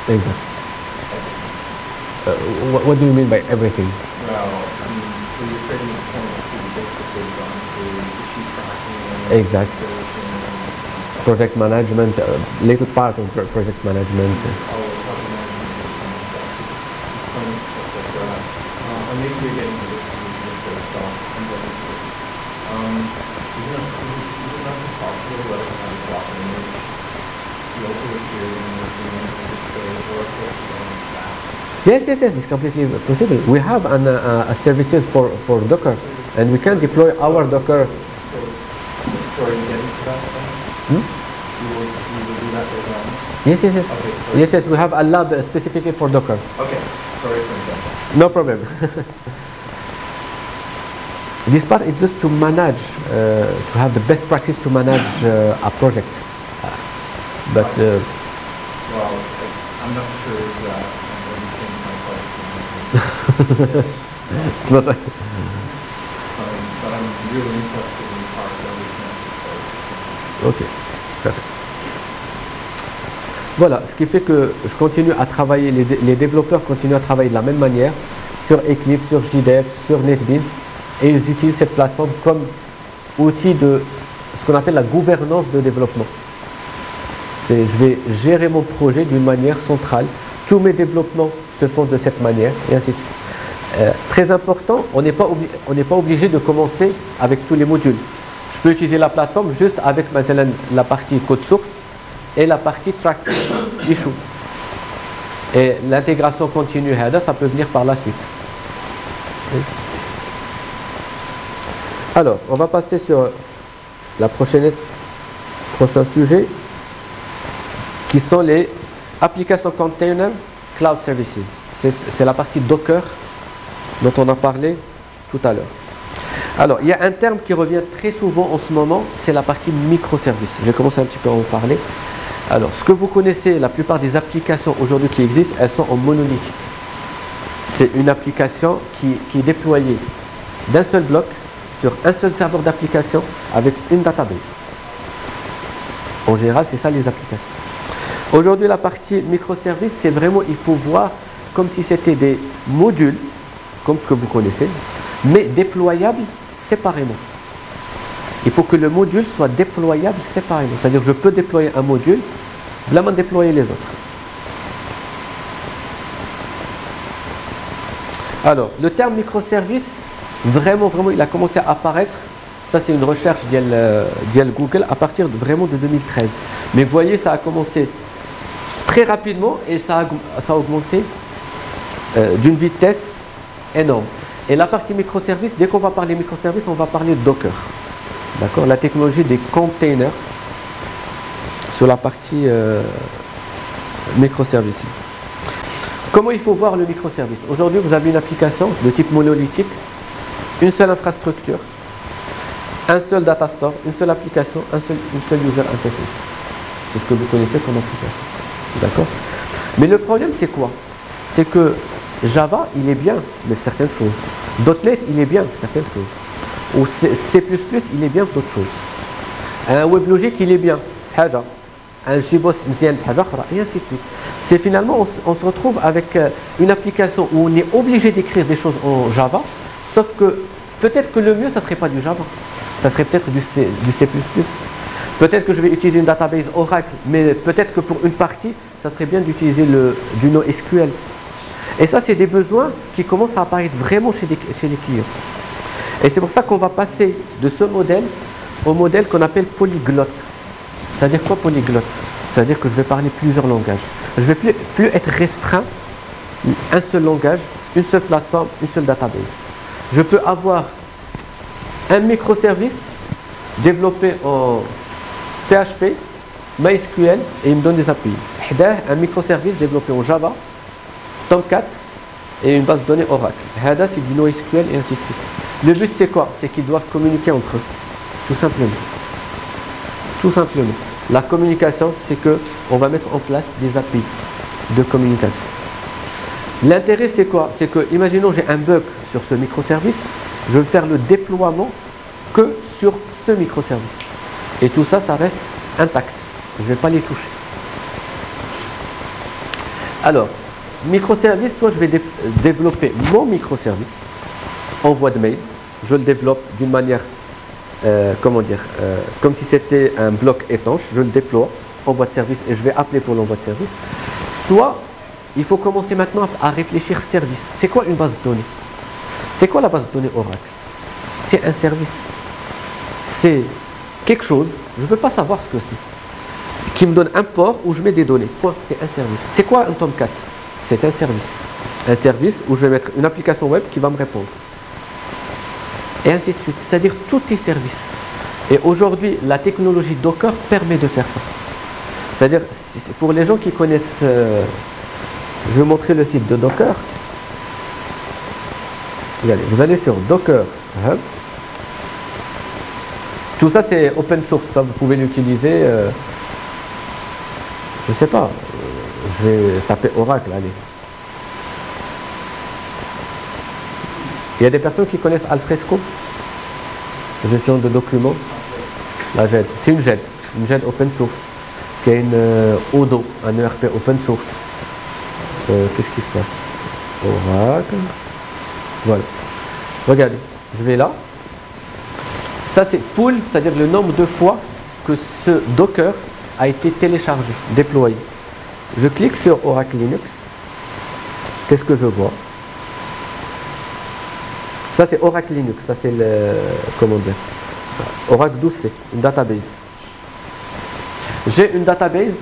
Exactly. What do you mean by everything? Well, I mean, so you're creating a point to basically gone through issue tracking, Exactly. and Project management, little part of project management. all the project management components, stuff like that. And maybe you're getting to this sort of stuff and getting to it. Is it not possible that it kind of drop an image locally here when you're doing this sort of work with that? Yes, it's completely possible. We have a services for Docker, and we can deploy our Docker. So, sorry, you getting to that then? You will do that right now? Yes. Okay, sorry. Yes, we have a lab specifically for Docker. Okay, sorry for that. No problem. This part is just to manage, to have the best practice to manage a project. But Well, I'm not sure that I'm going to change my question. Yes. it's not. But I'm really interested in part of everything. Okay, perfect. Voilà, ce qui fait que je continue à travailler, les développeurs continuent à travailler de la même manière sur Eclipse, sur JDev, sur NetBeans, et ils utilisent cette plateforme comme outil de ce qu'on appelle la gouvernance de développement. Je vais gérer mon projet d'une manière centrale. Tous mes développements se font de cette manière, et ainsi de suite. Très important, on n'est pas obligé de commencer avec tous les modules. Je peux utiliser la plateforme juste avec maintenant la partie code source et la partie track issue. Et l'intégration continue, ça peut venir par la suite. Alors, on va passer sur la prochain sujet, qui sont les applications container cloud services. C'est la partie Docker dont on a parlé tout à l'heure. Alors, il y a un terme qui revient très souvent en ce moment, c'est la partie microservices. J'ai commencé un petit peu à en parler. Alors, ce que vous connaissez, la plupart des applications aujourd'hui qui existent, elles sont en monolithique. C'est une application qui est déployée d'un seul bloc sur un seul serveur d'application avec une database. En général, c'est ça les applications. Aujourd'hui, la partie microservices, c'est vraiment, il faut voir comme si c'était des modules, comme ce que vous connaissez, mais déployables séparément. Il faut que le module soit déployable séparément. C'est-à-dire que je peux déployer un module, vraiment déployer les autres. Alors, le terme microservice, vraiment, il a commencé à apparaître. Ça, c'est une recherche d'IA Google à partir vraiment de 2013. Mais vous voyez, ça a commencé très rapidement et ça a augmenté d'une vitesse énorme. Et la partie microservices, dès qu'on va parler microservices, on va parler de Docker. D'accord, la technologie des containers sur la partie microservices. Comment il faut voir le microservice? Aujourd'hui, vous avez une application de type monolithique, une seule infrastructure, un seul data store, une seule application, une seule user interface. C'est ce que vous connaissez comme application. D'accord? Mais le problème, c'est quoi? C'est que Java, il est bien, mais certaines choses. .NET, il est bien, certaines choses. Ou C++, il est bien d'autres choses. Un WebLogic, il est bien, حاجة. Un JBoss, et ainsi de suite. C'est finalement, on se retrouve avec une application où on est obligé d'écrire des choses en Java, sauf que peut-être que le mieux, ça ne serait pas du Java. Ça serait peut-être du C++. Peut-être que je vais utiliser une database Oracle, mais peut-être que pour une partie, ça serait bien d'utiliser du NoSQL. Et ça, c'est des besoins qui commencent à apparaître vraiment chez les clients. Et c'est pour ça qu'on va passer de ce modèle au modèle qu'on appelle polyglotte. C'est-à-dire quoi polyglotte? C'est-à-dire que je vais parler plusieurs langages. Je ne vais plus être restreint un seul langage, une seule plateforme, une seule database. Je peux avoir un microservice développé en PHP, MySQL, et il me donne des API. Un microservice développé en Java, Tomcat, et une base de données Oracle. C'est du NoSQL et ainsi de suite. Le but, c'est quoi? C'est qu'ils doivent communiquer entre eux. Tout simplement. Tout simplement. La communication, c'est qu'on va mettre en place des API de communication. L'intérêt, c'est quoi? C'est que, imaginons, j'ai un bug sur ce microservice, je vais faire le déploiement que sur ce microservice. Et tout ça, ça reste intact. Je ne vais pas les toucher. Alors, microservice, soit je vais développer mon microservice en voie de mail. Je le développe d'une manière, comme si c'était un bloc étanche. Je le déploie en voie de service et je vais appeler pour l'envoi de service. Soit, il faut commencer maintenant à réfléchir service. C'est quoi une base de données? C'est quoi la base de données Oracle? C'est un service. C'est quelque chose, je ne veux pas savoir ce que c'est, qui me donne un port où je mets des données. Point, c'est un service. C'est quoi un Tomcat? C'est un service. Un service où je vais mettre une application web qui va me répondre. Et ainsi de suite. C'est-à-dire tout est service. Et aujourd'hui, la technologie Docker permet de faire ça. C'est-à-dire, pour les gens qui connaissent, je vais vous montrer le site de Docker. Regardez, vous allez sur Docker Hub. Tout ça, c'est open source. Ça, vous pouvez l'utiliser. Je ne sais pas. Je vais taper Oracle, allez. Il y a des personnes qui connaissent Alfresco, gestion de documents. La GED, c'est une GED open source, qu'il y a une Odo, un ERP open source. Qu'est-ce qui se passe? Oracle. Voilà. Regardez, je vais là. Ça c'est pool, c'est-à-dire le nombre de fois que ce Docker a été téléchargé, déployé. Je clique sur Oracle Linux. Qu'est-ce que je vois? Ça c'est Oracle Linux, ça c'est le, comment dire, Oracle 12c, une database. J'ai une database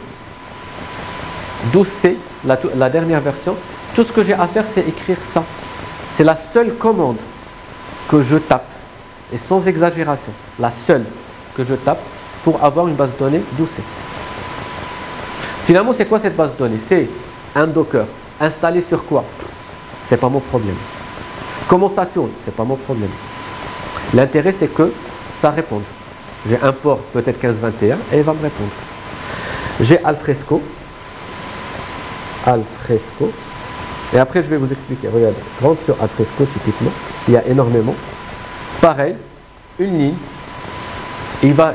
12c, la dernière version. Tout ce que j'ai à faire, c'est écrire ça. C'est la seule commande que je tape, et sans exagération, la seule que je tape pour avoir une base de données 12c. Finalement, c'est quoi cette base de données? C'est un Docker installé sur quoi? C'est pas mon problème. Comment ça tourne? C'est pas mon problème. L'intérêt, c'est que ça réponde. J'ai un port, peut-être 1521, et il va me répondre. J'ai Alfresco. Alfresco. Et après, je vais vous expliquer. Regardez, je rentre sur Alfresco typiquement. Il y a énormément. Pareil, une ligne. Il va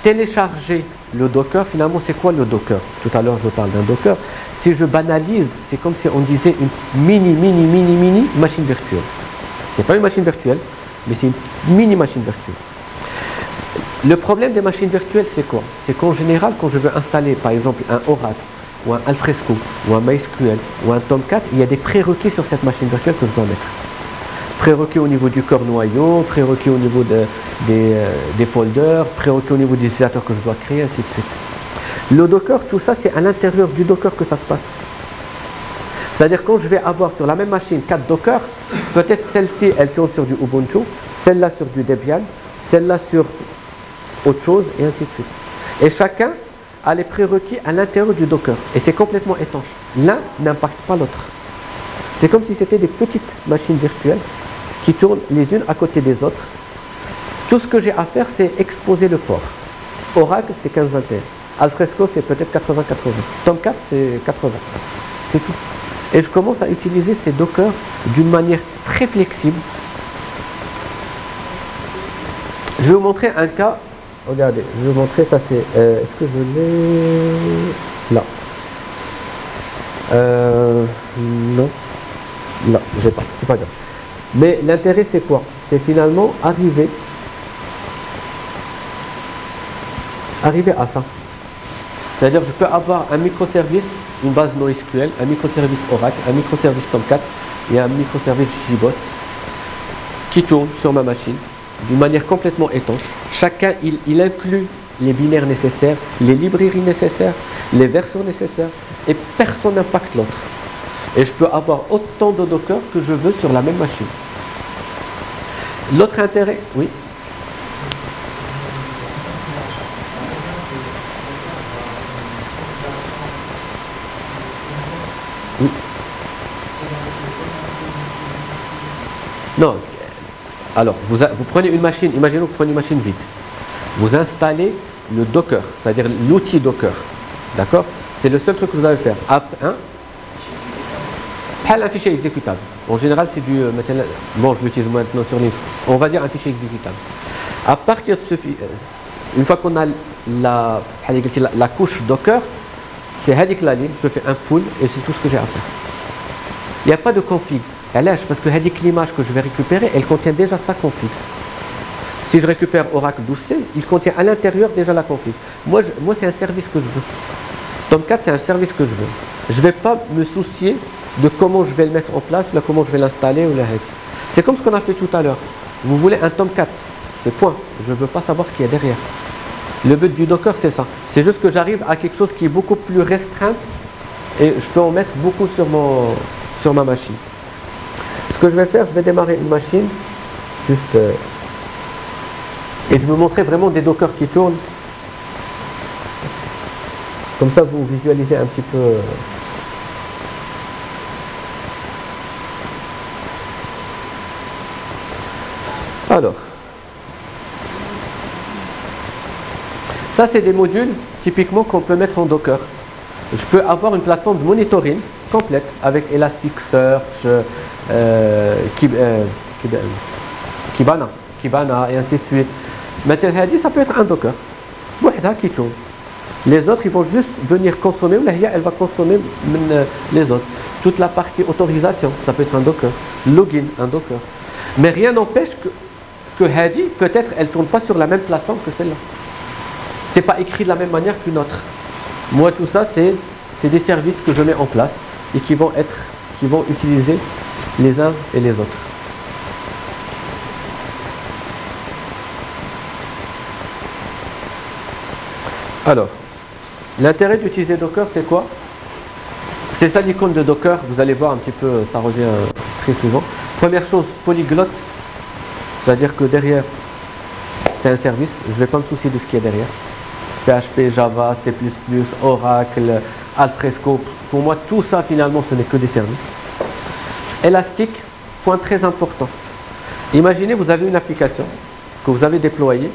télécharger le Docker. Finalement, c'est quoi le Docker? Tout à l'heure, je parle d'un Docker. Si je banalise, c'est comme si on disait une mini machine virtuelle. C'est pas une machine virtuelle, mais c'est une mini machine virtuelle. Le problème des machines virtuelles, c'est quoi? C'est qu'en général, quand je veux installer, par exemple, un Oracle, ou un Alfresco, ou un MySQL, ou un Tomcat, il y a des prérequis sur cette machine virtuelle que je dois mettre. Prérequis au niveau du corps noyau, prérequis au niveau des folders, prérequis au niveau des utilisateurs que je dois créer, ainsi de suite. Le Docker, tout ça, c'est à l'intérieur du Docker que ça se passe. C'est-à-dire quand je vais avoir sur la même machine 4 Docker, peut-être celle-ci, elle tourne sur du Ubuntu, celle-là sur du Debian, celle-là sur autre chose, et ainsi de suite. Et chacun a les prérequis à l'intérieur du Docker. Et c'est complètement étanche. L'un n'impacte pas l'autre. C'est comme si c'était des petites machines virtuelles qui tournent les unes à côté des autres. Tout ce que j'ai à faire, c'est exposer le port. Oracle, c'est 1521. Alfresco, c'est peut-être 80-80. Tomcat, c'est 80. C'est tout. Et je commence à utiliser ces Docker d'une manière très flexible. Je vais vous montrer un cas. Regardez, je vais vous montrer, ça c'est... est-ce que je l'ai... Là. Non. Là, j'ai pas. C'est pas grave. Mais l'intérêt, c'est quoi? C'est finalement arriver à ça. C'est-à-dire je peux avoir un microservice, une base NoSQL, un microservice Oracle, un microservice Tomcat et un microservice JBoss qui tourne sur ma machine d'une manière complètement étanche. Chacun, il inclut les binaires nécessaires, les librairies nécessaires, les versions nécessaires et personne n'impacte l'autre. Et je peux avoir autant de Docker que je veux sur la même machine. L'autre intérêt, oui. Oui. Non. Alors, vous prenez une machine, imaginons que vous prenez une machine vide. Vous installez le Docker, c'est-à-dire l'outil Docker. D'accord? C'est le seul truc que vous allez faire. Un fichier exécutable. En général, c'est du... Bon, je l'utilise maintenant sur Linux. On va dire un fichier exécutable. À partir de ce fichier, une fois qu'on a la couche Docker, c'est hadik la ligne, je fais un pull et c'est tout ce que j'ai à faire. Il n'y a pas de config. Parce que l'image que je vais récupérer, elle contient déjà sa config. Si je récupère Oracle 12c, il contient à l'intérieur déjà la config. Moi c'est un service que je veux. Tomcat, c'est un service que je veux. Je ne vais pas me soucier de comment je vais le mettre en place, ou comment je vais l'installer. C'est comme ce qu'on a fait tout à l'heure. Vous voulez un Tomcat, c'est point. Je ne veux pas savoir ce qu'il y a derrière. Le but du Docker, c'est ça. C'est juste que j'arrive à quelque chose qui est beaucoup plus restreint et je peux en mettre beaucoup sur ma machine. Ce que je vais faire, je vais démarrer une machine, juste et de me montrer vraiment des Dockers qui tournent. Comme ça, vous visualisez un petit peu. Alors, ça c'est des modules typiquement qu'on peut mettre en Docker. Je peux avoir une plateforme de monitoring complète avec Elasticsearch, Kibana et ainsi de suite. Maintenant, ça peut être un Docker qui tourne. Les autres, ils vont juste venir consommer, ou la IA, elle va consommer les autres. Toute la partie autorisation, ça peut être un Docker. Login, un Docker. Mais rien n'empêche que Hadi, peut-être, elle ne tourne pas sur la même plateforme que celle-là. C'est pas écrit de la même manière qu'une autre. Moi, tout ça, c'est des services que je mets en place et qui vont utiliser les uns et les autres. Alors, l'intérêt d'utiliser Docker, c'est quoi? C'est ça l'icône de Docker, vous allez voir un petit peu, ça revient très souvent. Première chose, polyglotte, c'est-à-dire que derrière, c'est un service, je ne vais pas me soucier de ce qu'il y a derrière. PHP, Java, C++, Oracle, Alfresco, pour moi tout ça finalement ce n'est que des services. Elastic, point très important. Imaginez vous avez une application que vous avez déployée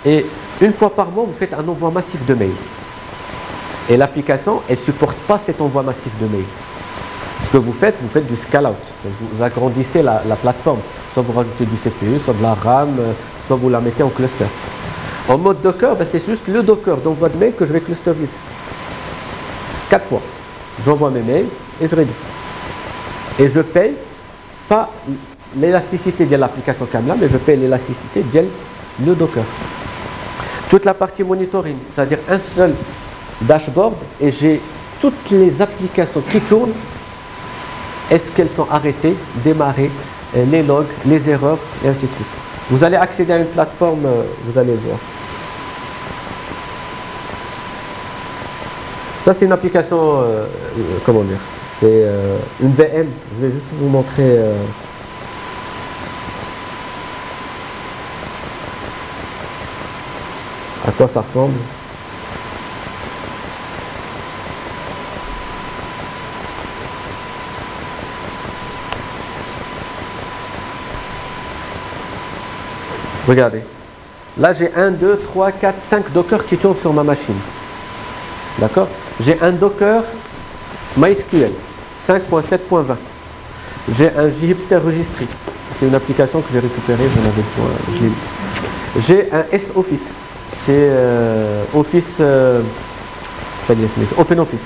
et une fois par mois vous faites un envoi massif de mails. Et l'application elle ne supporte pas cet envoi massif de mails. Ce que vous faites du scale-out, vous agrandissez la plateforme, soit vous rajoutez du CPU, soit de la RAM, soit vous la mettez en cluster. En mode Docker, ben c'est juste le Docker d'envoi de mail que je vais clusteriser. 4 fois. J'envoie mes mails et je réduis. Et je paye pas l'élasticité de l'application Camla, mais je paye l'élasticité de le Docker. Toute la partie monitoring, c'est-à-dire un seul dashboard et j'ai toutes les applications qui tournent. Est-ce qu'elles sont arrêtées, démarrées, les logs, les erreurs et ainsi de suite. Vous allez accéder à une plateforme, vous allez voir. Ça c'est une application, comment dire, c'est une VM. Je vais juste vous montrer. À quoi ça ressemble. Regardez. Là, j'ai 1, 2, 3, 4, 5 Docker qui tournent sur ma machine. D'accord? J'ai un Docker MySQL 5.7.20. J'ai un JHipster Registry. C'est une application que j'ai récupérée, j'en avais besoin. J'ai un S-Office. C'est OpenOffice.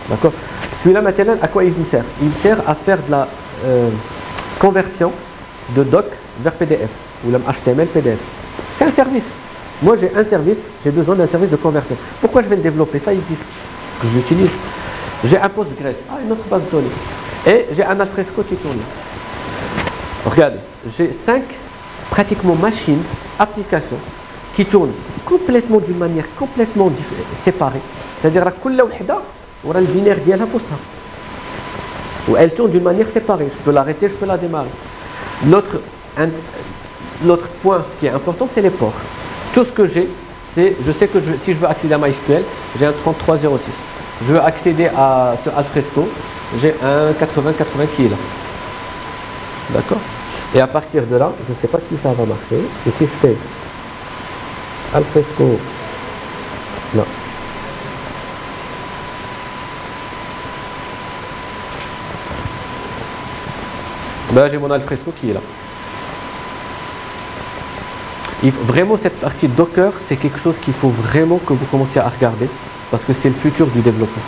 D'accord? Celui-là, maintenant, à quoi il me sert? Il me sert à faire de la conversion de doc vers PDF ou le HTML PDF. C'est un service. Moi, j'ai un service, j'ai besoin d'un service de conversion. Pourquoi je vais le développer? Ça existe. Je l'utilise. J'ai un Postgres, une autre base de données. Et j'ai un Alfresco qui tourne. Regardez, j'ai 5 pratiquement machines, applications qui tournent complètement d'une manière complètement séparée. C'est-à-dire la kulla wahda aura le binaire ديالها في وسطها. Ou elle tourne d'une manière séparée. Je peux l'arrêter, je peux la démarrer. L'autre point qui est important, c'est les ports. Tout ce que j'ai, c'est, je sais que si je veux accéder à MySQL, j'ai un 3306. Je veux accéder à ce Alfresco, j'ai un 8080 qui est là. D'accord? Et à partir de là, je ne sais pas si ça va marcher. Et si je fais Alfresco, non. Ben, j'ai mon Alfresco qui est là. Vraiment, cette partie Docker, c'est quelque chose qu'il faut vraiment que vous commenciez à regarder parce que c'est le futur du développement.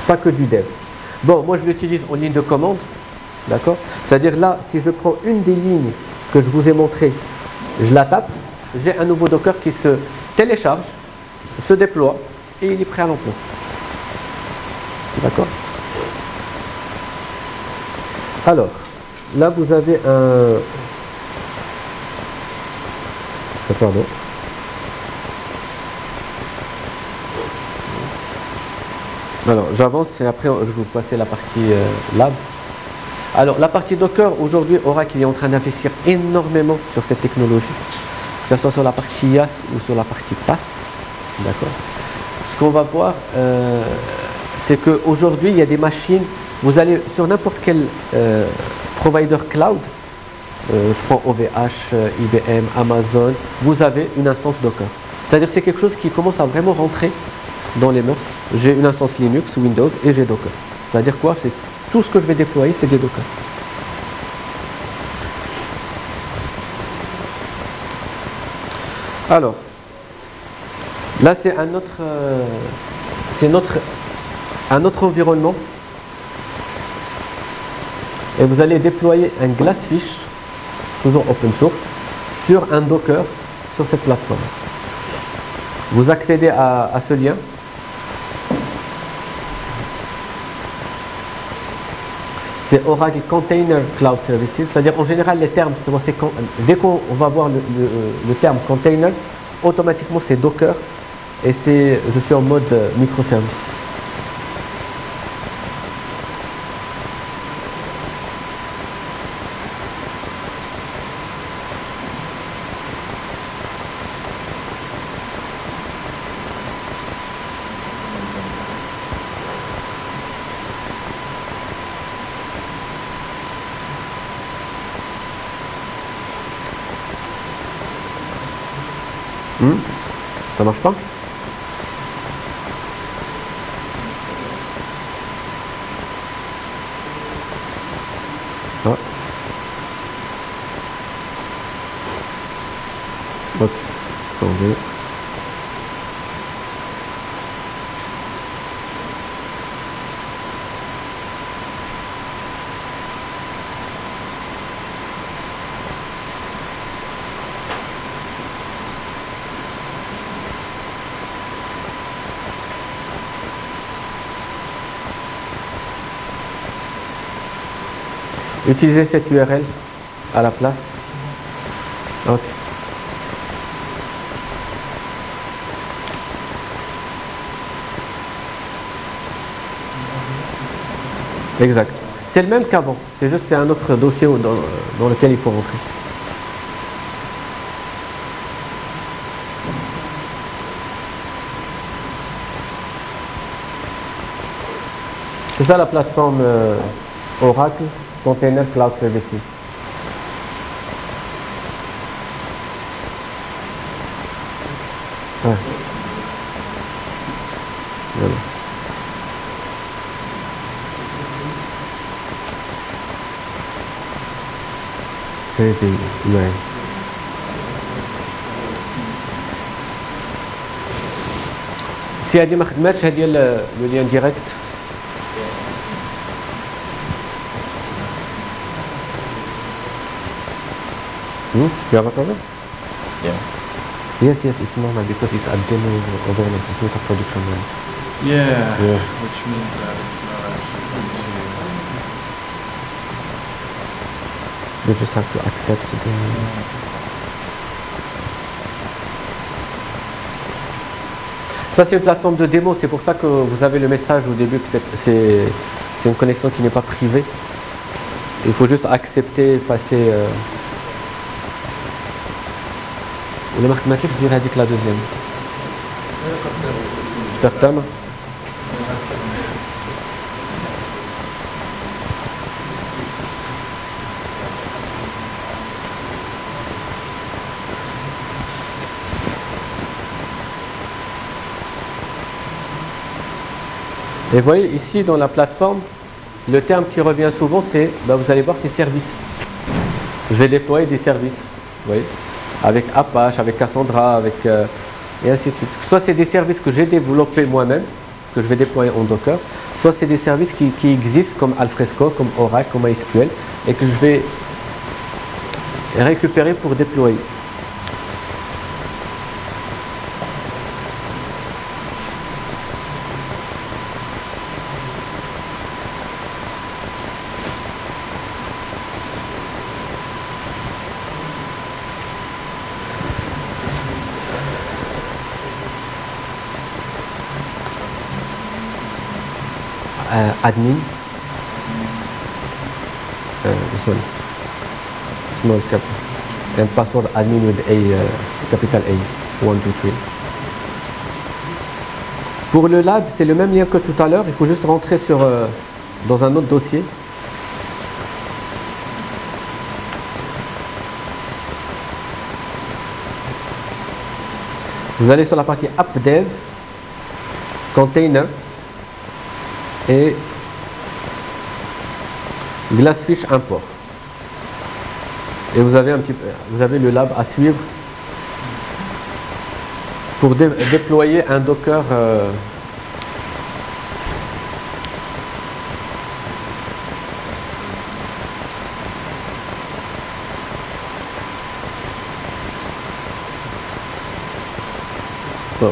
Pas que du dev. Bon, moi je l'utilise en ligne de commande, d'accord? C'est-à-dire là, si je prends une des lignes que je vous ai montrées, je la tape, j'ai un nouveau Docker qui se télécharge, se déploie et il est prêt à l'emploi. D'accord? Alors, là vous avez un... Pardon. Alors, j'avance et après je vais vous passer la partie lab. Alors, la partie Docker, aujourd'hui, Oracle est en train d'investir énormément sur cette technologie, que ce soit sur la partie IaaS ou sur la partie PaaS. D'accord. Ce qu'on va voir, c'est qu'aujourd'hui, il y a des machines, vous allez sur n'importe quel provider cloud, je prends OVH, IBM, Amazon, vous avez une instance Docker. C'est-à-dire que c'est quelque chose qui commence à vraiment rentrer dans les mœurs. J'ai une instance Linux, Windows et j'ai Docker. C'est-à-dire quoi? C'est tout ce que je vais déployer, c'est des Docker. Alors, Là, c'est un autre environnement. Et vous allez déployer un Glassfish, toujours open source, sur un Docker, sur cette plateforme. Vous accédez à ce lien. C'est Oracle Container Cloud Services, c'est-à-dire en général les termes, dès qu'on va voir le terme container, automatiquement c'est Docker et je suis en mode microservice. Ça marche pas? Ah. Ok, attendez. Utilisez cette URL à la place. Ok. Exact. C'est le même qu'avant. C'est juste c'est un autre dossier dans lequel il faut rentrer. C'est ça la plateforme Oracle Container Cloud Services. Ouais. Voilà. Ouais. Si هذه ما خدماتش هذه le lien direct. You have a problem? Yeah. Yes, it's normal because it's a demo awareness, it's not a production one. Yeah. Which means that it's not actually going to... You just have to accept the... Ça c'est une plateforme de démo, c'est pour ça que vous avez le message au début que c'est une connexion qui n'est pas privée. Il faut juste accepter, passer... ولا ما خدماتش دير هذيك لا دوزيام تختم. Et vous voyez ici dans la plateforme, le terme qui revient souvent c'est, vous allez voir, c'est services. Je vais déployer des services, vous voyez, avec Apache, avec Cassandra, avec et ainsi de suite. Soit c'est des services que j'ai développés moi-même, que je vais déployer en Docker, soit c'est des services qui existent comme Alfresco, comme Oracle, comme MySQL, et que je vais récupérer pour déployer. Admin, this one, small cap, and password admin with a capital A, 1, 2, 3. Pour le lab, c'est le même lien que tout à l'heure, il faut juste rentrer dans un autre dossier. Vous allez sur la partie AppDev, Container, et Glassfish import. Et vous avez le lab à suivre pour déployer un Docker.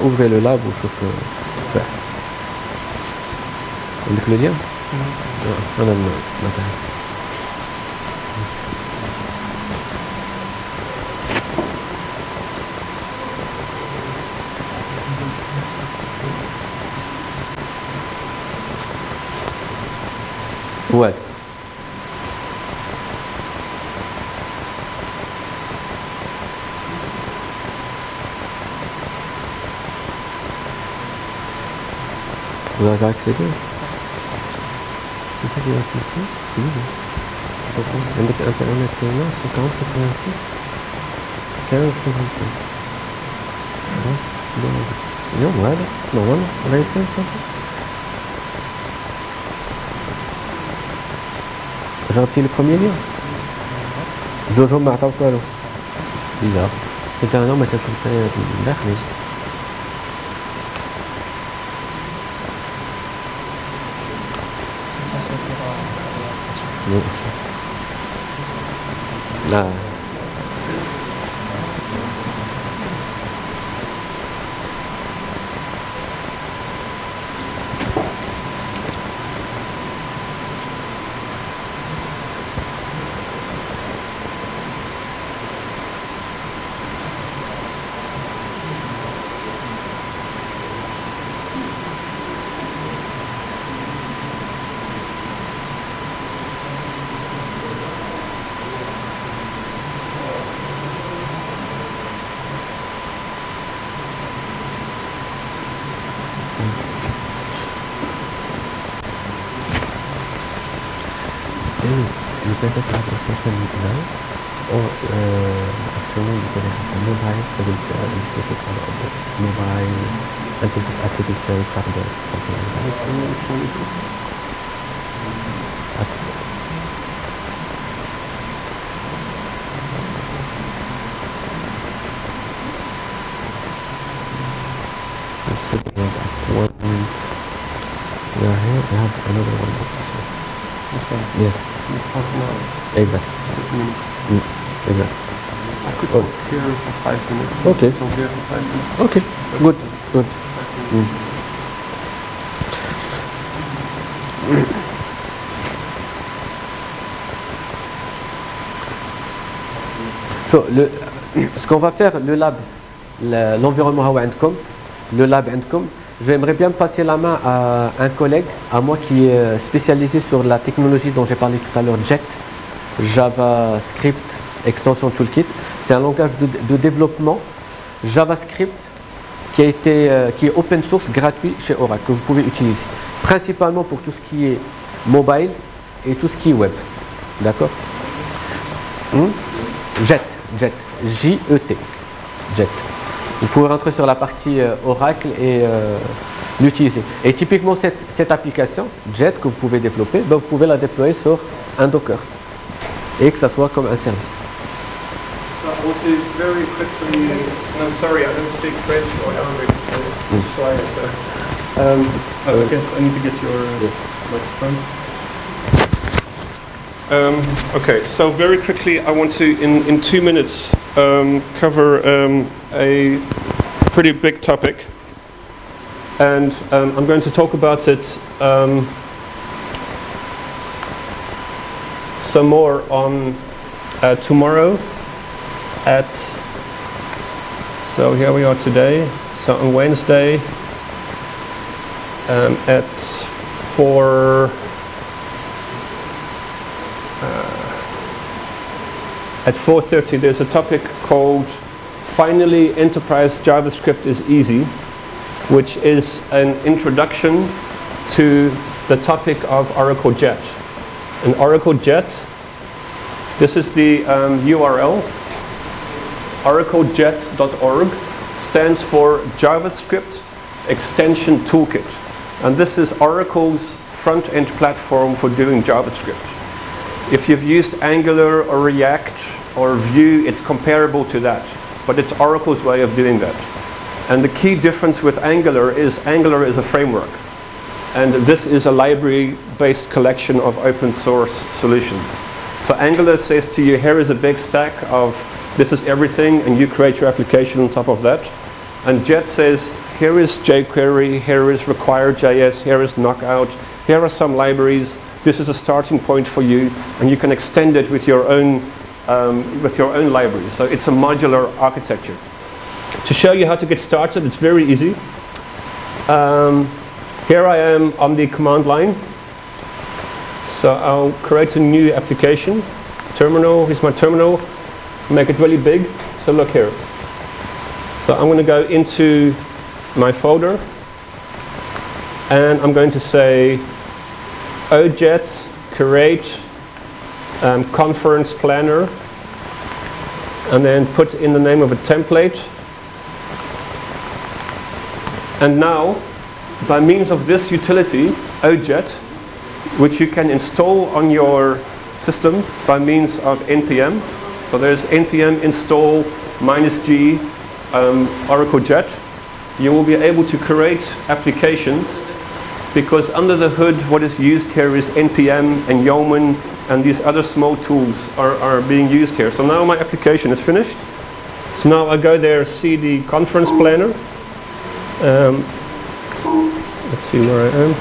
Ouvrez le lab ou chauffe le. عندك le lien؟ أنا الماتériel. Ouais. Vous avez accédé? C'est ça qui va accéder? Oui. عندك internet هنا 50 86 15 55. بس اليوم هذا نورمال ولا يصير صافي؟ جربتي البروميير يوم؟ جوجهم ما عطاوك والو. لا كنت انا ما تشوف من داخلي. لا you can just have a social now or actually you can have a mobile for the mobile until this application chatbot something like that. We are here, we have another one. Yes. Exactly. Exactly. I could talk here for 5 minutes. Okay. So here for 5 minutes. Okay. Good. Good. So, ce qu'on va faire, le lab, l'environnement هو عندكم, le lab عندكم. J'aimerais bien passer la main à un collègue, à moi qui est spécialisé sur la technologie dont j'ai parlé tout à l'heure, JET, JavaScript Extension Toolkit. C'est un langage de développement JavaScript qui est open source, gratuit chez Oracle, que vous pouvez utiliser. Principalement pour tout ce qui est mobile et tout ce qui est web. D'accord? JET, J-E-T, JET. Vous pouvez rentrer sur la partie Oracle et l'utiliser. Et typiquement, cette application, JET, que vous pouvez développer, ben, vous pouvez la déployer sur un Docker. Et que ça soit comme un service. So I want to very quickly, and I'm sorry, I don't speak French or Arabic, so I guess I need to get your microphone. Okay, so very quickly, I want to, in 2 minutes, cover a pretty big topic, and I'm going to talk about it some more on tomorrow at, so here we are today, so on Wednesday at 4. At 4:30 there's a topic called Finally Enterprise JavaScript is Easy, which is an introduction to the topic of Oracle JET. And Oracle JET, this is the URL, oraclejet.org, stands for JavaScript Extension Toolkit. And this is Oracle's front-end platform for doing JavaScript. If you've used Angular or React or Vue, it's comparable to that, but it's Oracle's way of doing that. And the key difference with Angular is a framework. And this is a library-based collection of open source solutions. So Angular says to you, here is a big stack of this is everything, and you create your application on top of that. And Jet says, here is jQuery, here is require.js, here is Knockout, here are some libraries, this is a starting point for you, and you can extend it with your own library. So it's a modular architecture. To show you how to get started, it's very easy. Here I am on the command line. So I'll create a new application. Terminal, here's my terminal. Make it really big. So look here. So I'm going to go into my folder. And I'm going to say ojet create conference planner. And then put in the name of a template. And now, by means of this utility, ojet, which you can install on your system by means of npm. So there's npm install -g Oracle Jet. You will be able to create applications because under the hood what is used here is npm and Yeoman and these other small tools are being used here. So now my application is finished. So now I go there, see the conference planner. Let's see where I am.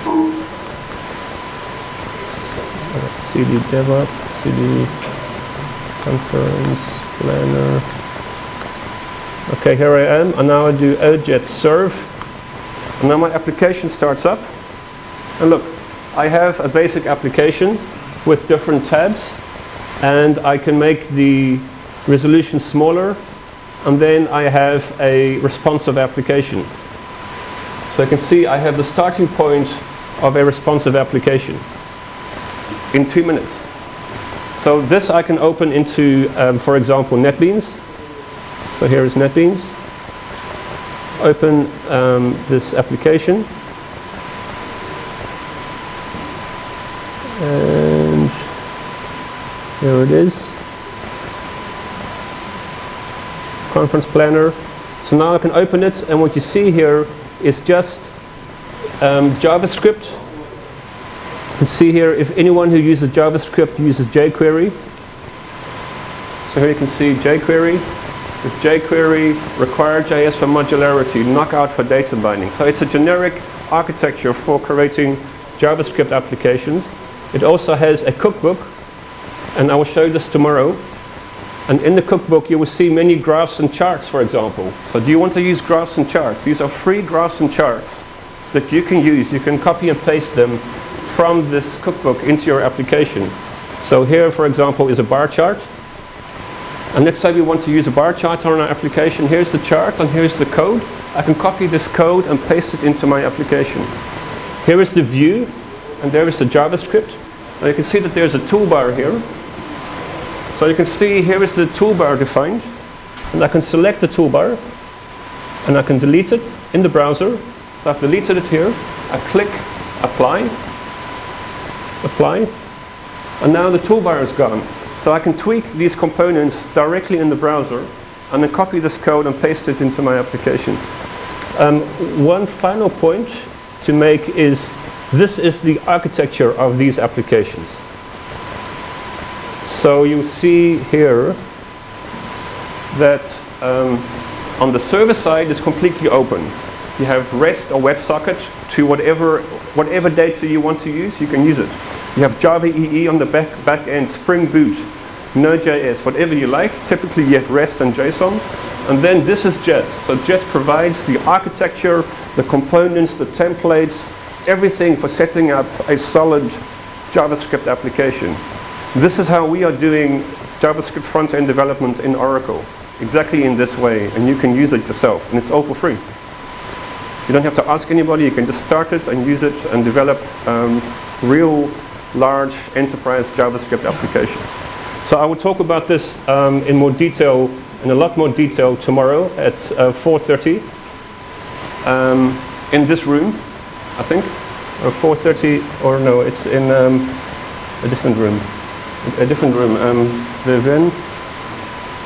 CD DevOps, CD conference planner. Okay, here I am, and now I do ojet serve. And now my application starts up. And look, I have a basic application with different tabs, and I can make the resolution smaller, and then I have a responsive application. So you can see I have the starting point of a responsive application in 2 minutes. So this I can open into, for example, NetBeans. So here is NetBeans. Open this application. And here it is. Conference Planner. So now I can open it, and what you see here is just JavaScript. You can see here if anyone who uses JavaScript uses jQuery. So here you can see jQuery. It's jQuery, require.js for modularity, Knockout for data binding. So it's a generic architecture for creating JavaScript applications. It also has a cookbook, and I will show you this tomorrow. And in the cookbook you will see many graphs and charts, for example. So do you want to use graphs and charts? These are free graphs and charts that you can use. You can copy and paste them from this cookbook into your application. So here, for example, is a bar chart. And let's say we want to use a bar chart on our application. Here's the chart and here's the code. I can copy this code and paste it into my application. Here is the view, and there is the JavaScript. Now you can see that there's a toolbar here. So you can see here is the toolbar defined, and I can select the toolbar, and I can delete it in the browser. So I've deleted it here. I click apply, apply, and now the toolbar is gone. So I can tweak these components directly in the browser, and then copy this code and paste it into my application. One final point to make is this is the architecture of these applications. So you see here that on the server side it's completely open. You have REST or WebSocket to whatever data you want to use, you can use it. You have Java EE on the back end, Spring Boot, Node.js, whatever you like. Typically you have REST and JSON. And then this is Jet. So Jet provides the architecture, the components, the templates, everything for setting up a solid JavaScript application. This is how we are doing JavaScript front-end development in Oracle, exactly in this way, and you can use it yourself, and it's all for free. You don't have to ask anybody, you can just start it and use it and develop real large enterprise JavaScript applications. So I will talk about this in more detail, in a lot more detail tomorrow at 4:30 in this room, I think, or 4:30, or no, it's in a different room. Vivian,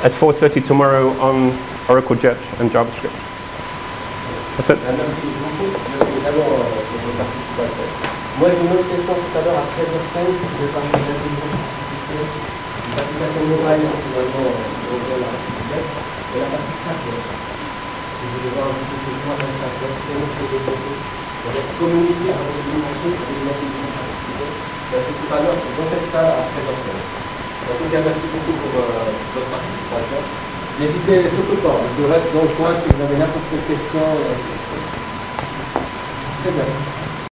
at 4:30 tomorrow on Oracle Jet and JavaScript. That's it. Merci beaucoup. Merci vraiment pour votre participation. Moi, j'ai une autre session tout à l'heure à 13h15. Je vais parler de l'intelligence artificielle, des applications mobile, finalement, au-delà de l'artificielle, et la partie chatbot. Je vais voir un petit peu ce qu'on a dans le chatbot, comment se développer, communiquer avec le marché et l'intelligence artificielle. C'est tout à l'heure dans cette salle à 13h15. En tout cas, merci beaucoup pour votre participation. N'hésitez surtout pas, je reste dans le coin si vous avez n'importe quelle question. Très bien.